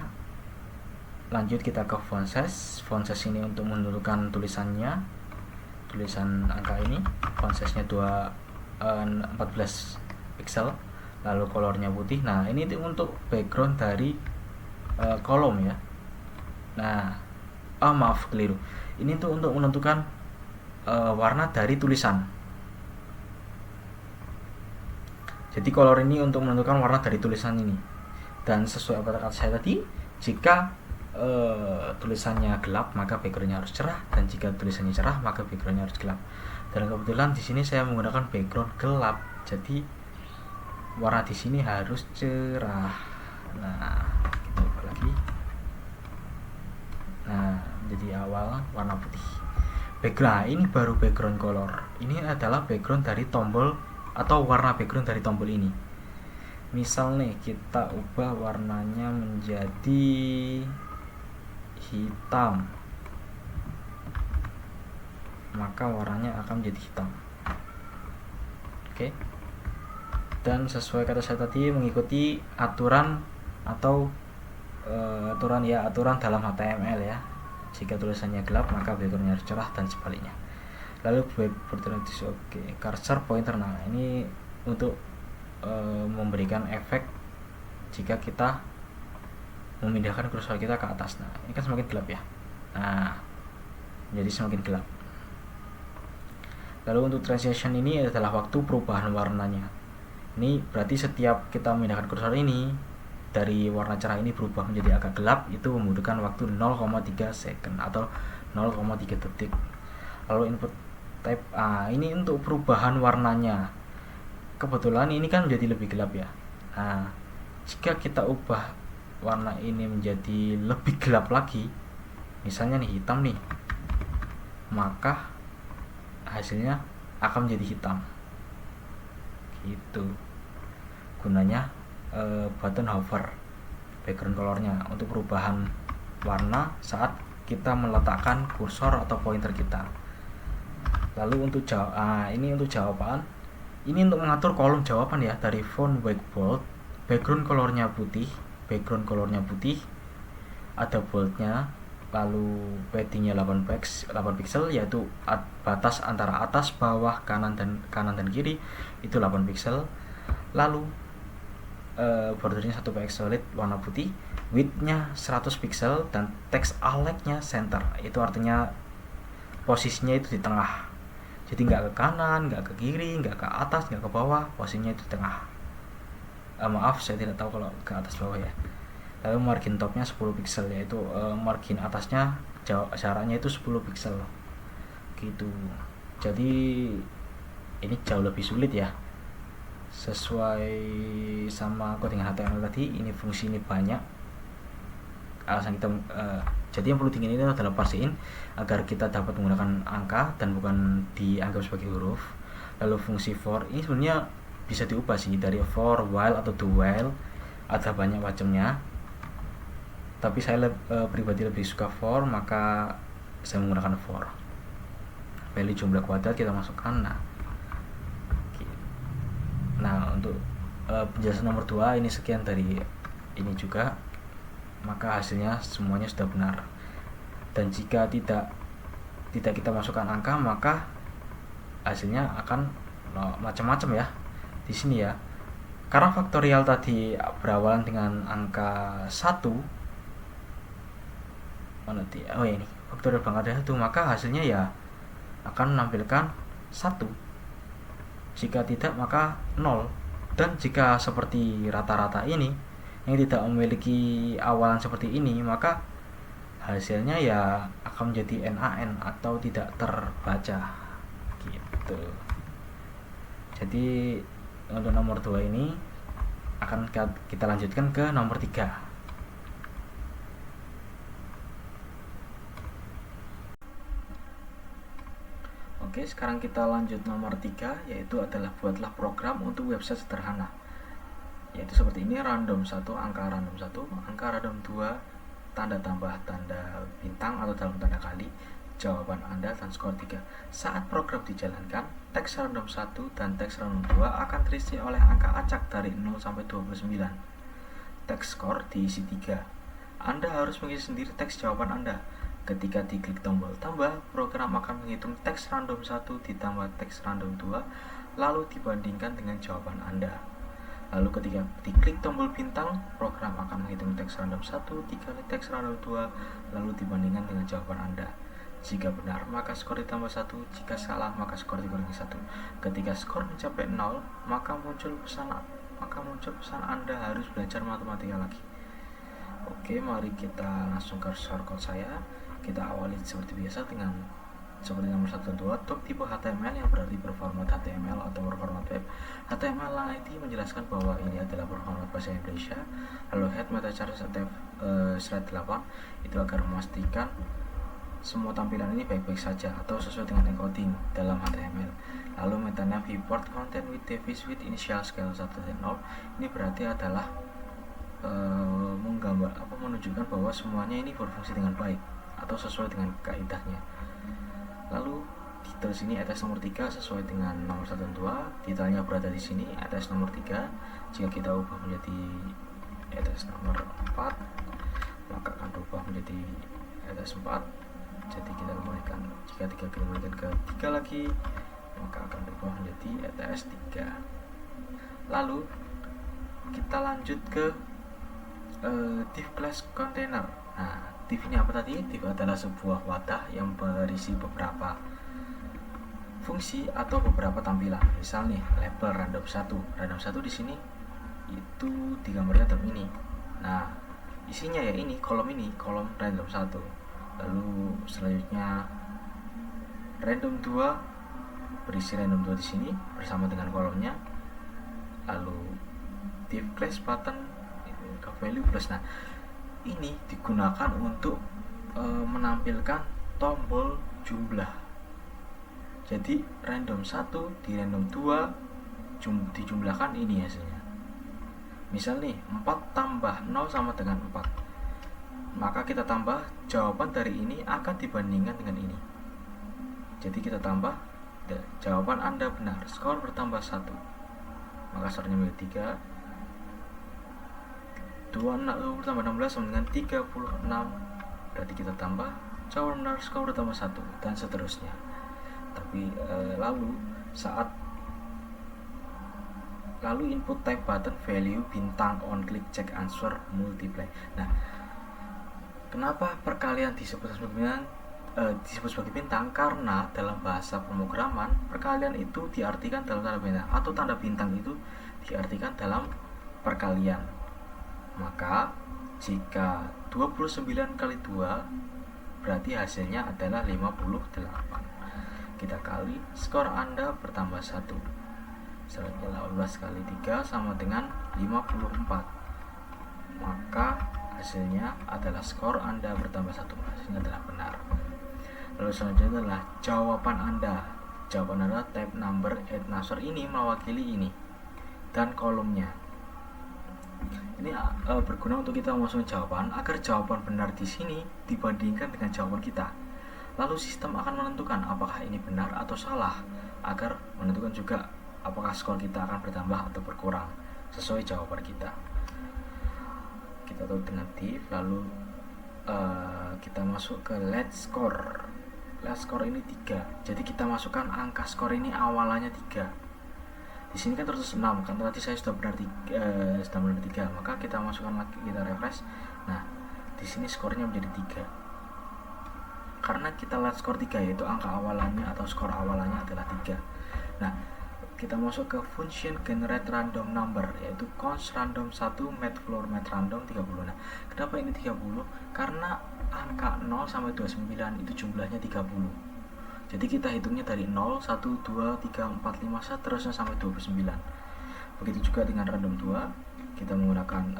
lanjut kita ke font size. Font size ini untuk menentukan tulisan angka ini. Font size nya 14 pixel, lalu colornya putih. Nah, ini untuk background dari kolom ya. Nah, maaf, keliru. Ini untuk menentukan warna dari tulisan. Jadi color ini untuk menentukan warna dari tulisan ini. Dan sesuai apa kata saya tadi, jika tulisannya gelap maka backgroundnya harus cerah, dan jika tulisannya cerah maka backgroundnya harus gelap. Dan kebetulan di sini saya menggunakan background gelap, jadi warna di sini harus cerah. Nah, kita ubah lagi. Nah, jadi awal warna putih. Background, ini baru background color. Ini adalah background dari tombol atau warna background dari tombol ini. Misal nih kita ubah warnanya menjadi hitam, maka warnanya akan menjadi hitam. Oke. Dan sesuai kata saya tadi, mengikuti aturan atau aturan dalam HTML ya. Jika tulisannya gelap maka backgroundnya harus cerah dan sebaliknya. Lalu cursor pointer. Nah, ini untuk memberikan efek jika kita memindahkan kursor kita ke atas. Nah, ini kan semakin gelap ya. Nah, jadi semakin gelap. Lalu untuk transition ini adalah waktu perubahan warnanya. Ini berarti setiap kita memindahkan kursor ini dari warna cerah ini berubah menjadi agak gelap, itu membutuhkan waktu 0,3 second atau 0,3 detik. Lalu input type, ini untuk perubahan warnanya. Kebetulan ini kan menjadi lebih gelap ya. Nah, jika kita ubah warna ini menjadi lebih gelap lagi, misalnya nih hitam nih, maka hasilnya akan menjadi hitam. Gitu. Gunanya button hover background colornya untuk perubahan warna saat kita meletakkan kursor atau pointer kita. Lalu untuk ini untuk jawaban. Ini untuk mengatur kolom jawaban ya, dari font white bold, background colornya putih, ada boldnya, lalu paddingnya 8 pixel, yaitu batas antara atas, bawah, kanan dan kiri itu 8 pixel. Lalu bordernya 1 pixel warna putih, widthnya 100 pixel, dan text align-nya center, itu artinya posisinya itu di tengah. Jadi nggak ke kanan, nggak ke kiri, nggak ke atas, nggak ke bawah, posisinya itu di tengah. Maaf, saya tidak tahu kalau ke atas bawah ya. Lalu margin topnya 10 pixel, yaitu margin atasnya jaraknya itu 10 pixel gitu. Jadi ini jauh lebih sulit ya, sesuai sama coding HTML tadi. Ini fungsi ini banyak, alasan kita jadi yang perlu diingat ini adalah parsein agar kita dapat menggunakan angka dan bukan dianggap sebagai huruf. Lalu fungsi for ini sebenarnya bisa diubah sih, dari for, while, atau do while, ada banyak macamnya. tapi saya pribadi lebih suka for, maka saya menggunakan for. Value jumlah kuadrat kita masukkan. Nah untuk penjelasan nomor 2 ini sekian dari ini juga, maka hasilnya semuanya sudah benar. Dan jika tidak kita masukkan angka, maka hasilnya akan macam-macam ya di sini ya. Karena faktorial tadi berawalan dengan angka 1, mana ini faktorial berangkat dari 1, maka hasilnya ya akan menampilkan 1. Jika tidak maka 0. Dan jika seperti rata-rata ini yang tidak memiliki awalan seperti ini, maka hasilnya ya akan menjadi NaN atau tidak terbaca gitu. Jadi untuk nomor 2 ini akan kita lanjutkan ke nomor 3. Oke, sekarang kita lanjut nomor 3, yaitu adalah buatlah program untuk website sederhana. Yaitu seperti ini, random 1, angka random 1, angka random 2, tanda tambah tanda bintang atau dalam tanda kali, jawaban Anda dan skor 3. Saat program dijalankan, teks random 1 dan teks random 2 akan terisi oleh angka acak dari 0 sampai 29. Teks skor diisi 3. Anda harus mengisi sendiri teks jawaban Anda. Ketika diklik tombol tambah, program akan menghitung teks random 1 ditambah teks random 2, lalu dibandingkan dengan jawaban Anda. Lalu ketika diklik tombol bintang, program akan menghitung teks random 1 dikali teks random 2, lalu dibandingkan dengan jawaban Anda. Jika benar, maka skor ditambah 1, jika salah, maka skor dikurangi 1. Ketika skor mencapai 0, maka muncul pesan Anda harus belajar matematika lagi. Oke, mari kita langsung ke shortcut saya. Kita awali seperti biasa dengan seperti nomor 1 dan 2, tipe HTML yang berarti berformat HTML atau berformat web. HTML IT menjelaskan bahwa ini adalah berformat bahasa Indonesia. Lalu head meta charge slide 8 itu agar memastikan semua tampilan ini baik-baik saja atau sesuai dengan encoding dalam HTML. Lalu meta nav viewport content with device with initial scale 1 dan 0 ini berarti adalah menunjukkan bahwa semuanya ini berfungsi dengan baik atau sesuai dengan kaidahnya. Lalu detail sini atas nomor 3 sesuai dengan nomor 1 dan 2, detailnya berada di sini atas nomor 3. Jika kita ubah menjadi atas nomor 4, maka akan berubah menjadi atas 4. Jadi kita kembalikan, jika 3 kembalikan ke 3 lagi, maka akan berubah menjadi atas 3. Lalu kita lanjut ke div class container. Nah, div ini apa tadi? Div adalah sebuah wadah yang berisi beberapa fungsi atau beberapa tampilan. Misal nih, label random 1. Random 1 di sini itu digambarkan dalam ini. Nah, isinya ya ini, kolom random 1. Lalu selanjutnya random 2 berisi random 2 di sini bersama dengan kolomnya. Lalu div class button value plus. Nah, ini digunakan untuk menampilkan tombol jumlah. Jadi random 1 di random 2 dijumlahkan ini hasilnya. Misal nih 4 tambah 0 sama dengan 4, maka kita tambah jawaban dari ini akan dibandingkan dengan ini. Jadi kita tambah, jawaban Anda benar, skor bertambah 1, maka skornya menjadi 3. 2 tambah 16 sama dengan 36, berarti kita tambah jawaban benar, skor bertambah 1, dan seterusnya. Tapi lalu input type button value bintang on click check answer multiply. Nah, kenapa perkalian disebut sebagai bintang? Karena dalam bahasa pemrograman perkalian itu diartikan dalam tanda bintang, atau tanda bintang itu diartikan dalam perkalian. Maka jika 29 kali 2 berarti hasilnya adalah 58. Kita kali, skor Anda bertambah 1. Selanjutnya 18 kali 3 sama dengan 54. Maka hasilnya adalah skor Anda bertambah 1. Hasilnya adalah benar. Lalu selanjutnya adalah jawaban Anda. Jawaban Anda type number add answer ini mewakili ini dan kolomnya. Ini berguna untuk kita memasukkan jawaban agar jawaban benar di sini dibandingkan dengan jawaban kita. Lalu sistem akan menentukan apakah ini benar atau salah, agar menentukan juga apakah skor kita akan bertambah atau berkurang sesuai jawaban kita. Kita tutup dengan div, lalu kita masuk ke let score. Let score ini 3. Jadi kita masukkan angka skor ini awalannya 3. Di sini kan terus 6, karena tadi saya sudah benar 3, maka kita masukkan lagi, kita refresh. Nah, di sini skornya menjadi 3. Karena kita let score 3, yaitu angka awalannya atau skor awalannya adalah 3. Nah, kita masuk ke function generate random number, yaitu const random 1 math floor math random 30. Nah, kenapa ini 30? Karena angka 0 sampai 29 itu jumlahnya 30. Jadi kita hitungnya dari 0, 1, 2, 3, 4, 5, seterusnya sampai 29. Begitu juga dengan random 2, kita menggunakan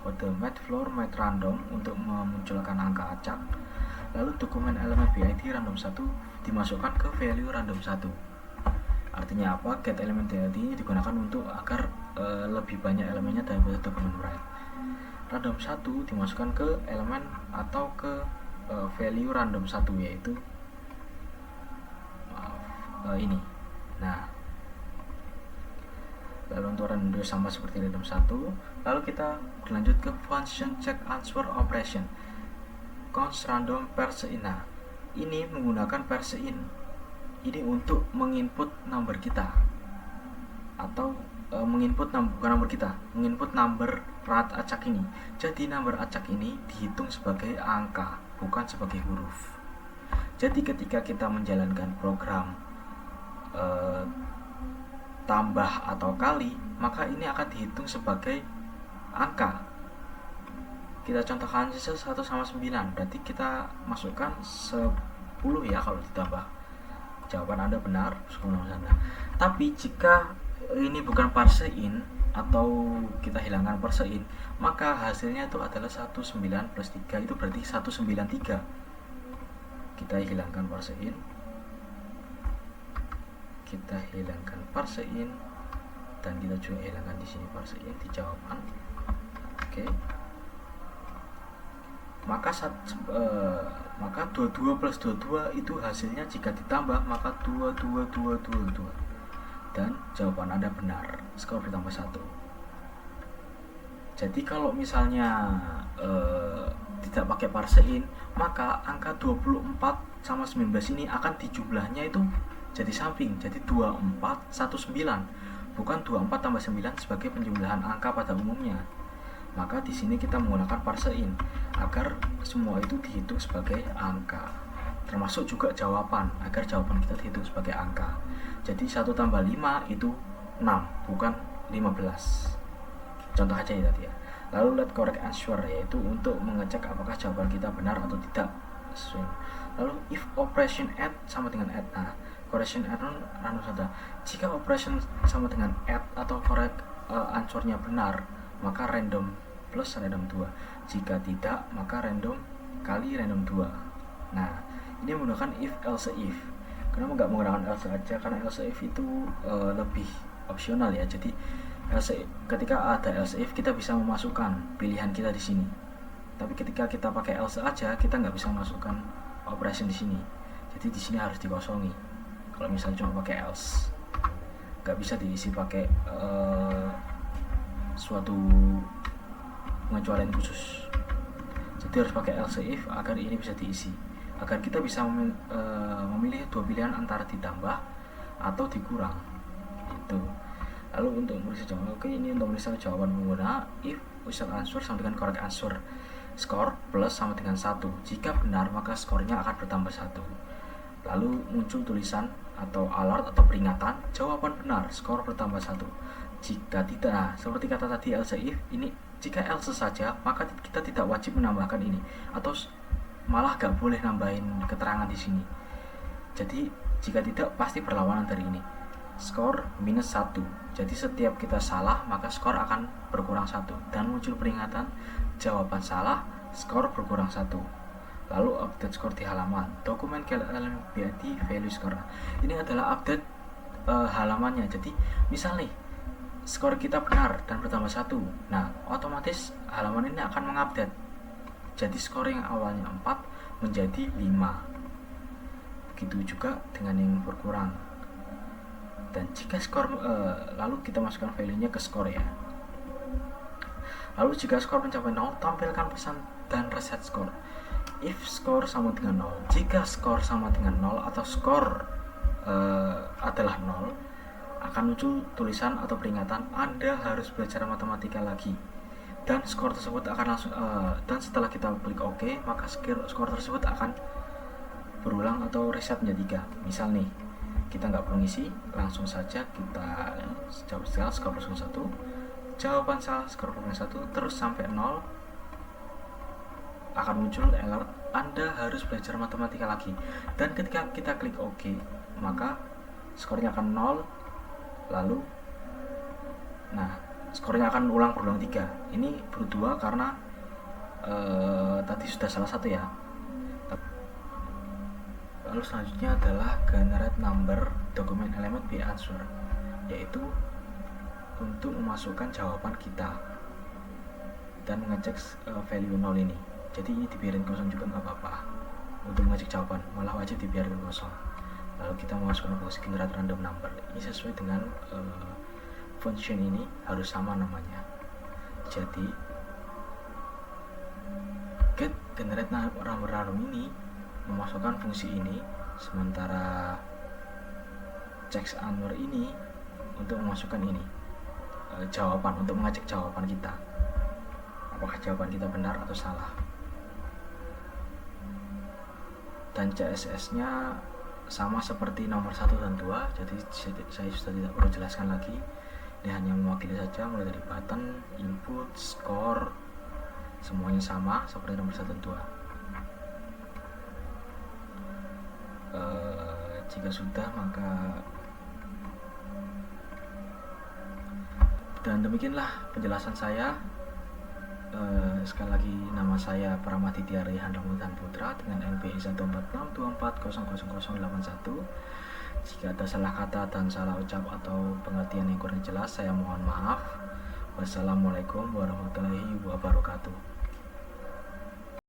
kode mathfloor math random untuk memunculkan angka acak. Lalu dokumen elemen BID random 1 dimasukkan ke value random 1. Artinya apa? Get element BID ini digunakan untuk agar lebih banyak elemennya daripada dokumen write. Random 1 dimasukkan ke elemen atau ke value random 1, yaitu ini. Nah, lalu untuk random 2 sama seperti random 1. Lalu kita berlanjut ke function check answer operation, const random parseIn. Nah, ini menggunakan parseIn ini untuk menginput number kita, atau menginput bukan number kita, menginput number rat acak ini. Jadi number acak ini dihitung sebagai angka, bukan sebagai huruf. Jadi ketika kita menjalankan program tambah atau kali, maka ini akan dihitung sebagai angka. Kita contohkan saja 1 sama 9, berarti kita masukkan 10 ya kalau ditambah. Jawaban Anda benar, 10 sana. Tapi jika ini bukan parseIn atau kita hilangkan parseIn, maka hasilnya itu adalah 19 plus 3, itu berarti 193. Kita hilangkan parseIn, dan kita juga hilangkan di sini parseIn di jawaban. Oke. Maka 22 plus 22 itu hasilnya jika ditambah maka 2222, dan jawaban Anda benar, skor bertambah 1. Jadi kalau misalnya tidak pakai parseIn, maka angka 24 sama 19 ini akan dijumlahnya itu jadi samping, jadi 2419, bukan 24 tambah 9 sebagai penjumlahan angka pada umumnya. Maka di sini kita menggunakan parseIn agar semua itu dihitung sebagai angka, termasuk juga jawaban, agar jawaban kita dihitung sebagai angka. Jadi 1 tambah 5 itu 6, bukan 15. Contoh aja ya tadi ya. Lalu let correct answer, yaitu untuk mengecek apakah jawaban kita benar atau tidak sesuai. Lalu if operation add sama dengan add. Nah, correction add random saja. Jika operation sama dengan add atau correct answernya benar, maka random plus random 2. Jika tidak, maka random kali random 2. Nah, ini menggunakan if else if. Kenapa nggak menggunakan else aja? Karena else if itu lebih opsional ya. Jadi else, ketika ada else if kita bisa memasukkan pilihan kita di sini. Tapi ketika kita pakai else aja, kita nggak bisa memasukkan operation di sini. Jadi di sini harus dikosongi. Kalau misalnya cuma pakai else, nggak bisa diisi pakai suatu pengecualian khusus. Jadi harus pakai else if agar ini bisa diisi, agar kita bisa memilih dua pilihan antara ditambah atau dikurang itu. Lalu untuk memeriksa jawaban, oke, ini untuk memeriksa jawaban pengguna if user answer sama dengan correct answer, skor plus sama dengan 1. Jika benar maka skornya akan bertambah 1. Lalu muncul tulisan atau alert atau peringatan, jawaban benar, skor bertambah 1. Jika tidak, nah, seperti kata tadi else if, ini jika else saja maka kita tidak wajib menambahkan ini, atau malah gak boleh nambahin keterangan di sini. Jadi jika tidak pasti berlawanan dari ini, skor minus 1. Jadi setiap kita salah maka skor akan berkurang 1, dan muncul peringatan jawaban salah, skor berkurang 1. Lalu update skor di halaman dokumen element BID value skor. Ini adalah update halamannya. Jadi misalnya skor kita benar dan bertambah 1, nah otomatis halaman ini akan mengupdate. Jadi skor yang awalnya 4 menjadi 5. Begitu juga dengan yang berkurang. Dan jika skor lalu kita masukkan value-nya ke skor ya. Lalu jika skor mencapai 0, tampilkan pesan dan reset skor. If skor sama dengan 0, jika skor sama dengan 0 atau skor adalah 0, akan muncul tulisan atau peringatan Anda harus belajar matematika lagi. Dan skor tersebut akan langsung dan setelah kita klik OK, maka skor tersebut akan berulang atau reset menjadi 3. Misal nih, kita nggak perlu ngisi, langsung saja kita jawab salah skor plus 1, jawaban salah skor plus 1, terus sampai 0, akan muncul alert Anda harus belajar matematika lagi. Dan ketika kita klik OK, maka skornya akan 0, lalu skornya akan berulang 3. Ini berdua karena tadi sudah salah satu ya. Lalu selanjutnya adalah generate number document element be answer, yaitu untuk memasukkan jawaban kita dan mengecek value 0 ini. Jadi ini dibiarin kosong juga nggak apa-apa untuk mengecek jawaban, malah wajib dibiarkan kosong. Lalu kita memasukkan fungsi generate random number. Ini sesuai dengan function ini harus sama namanya. Jadi get generate number random ini memasukkan fungsi ini, sementara checks answer ini untuk memasukkan ini jawaban, untuk mengecek jawaban kita apakah jawaban kita benar atau salah. Dan CSS nya sama seperti nomor 1 dan 2, jadi saya sudah tidak perlu jelaskan lagi. Ini hanya mewakili saja, mulai dari button, input, score, semuanya sama seperti nomor 1 dan 2. Jika sudah, maka dan demikianlah penjelasan saya. Sekali lagi, nama saya Pramadi Tiari Handramudhan Putra dengan NPI 14624000081. Jika ada salah kata dan salah ucap atau pengertian yang kurang jelas, saya mohon maaf. Wassalamualaikum warahmatullahi wabarakatuh.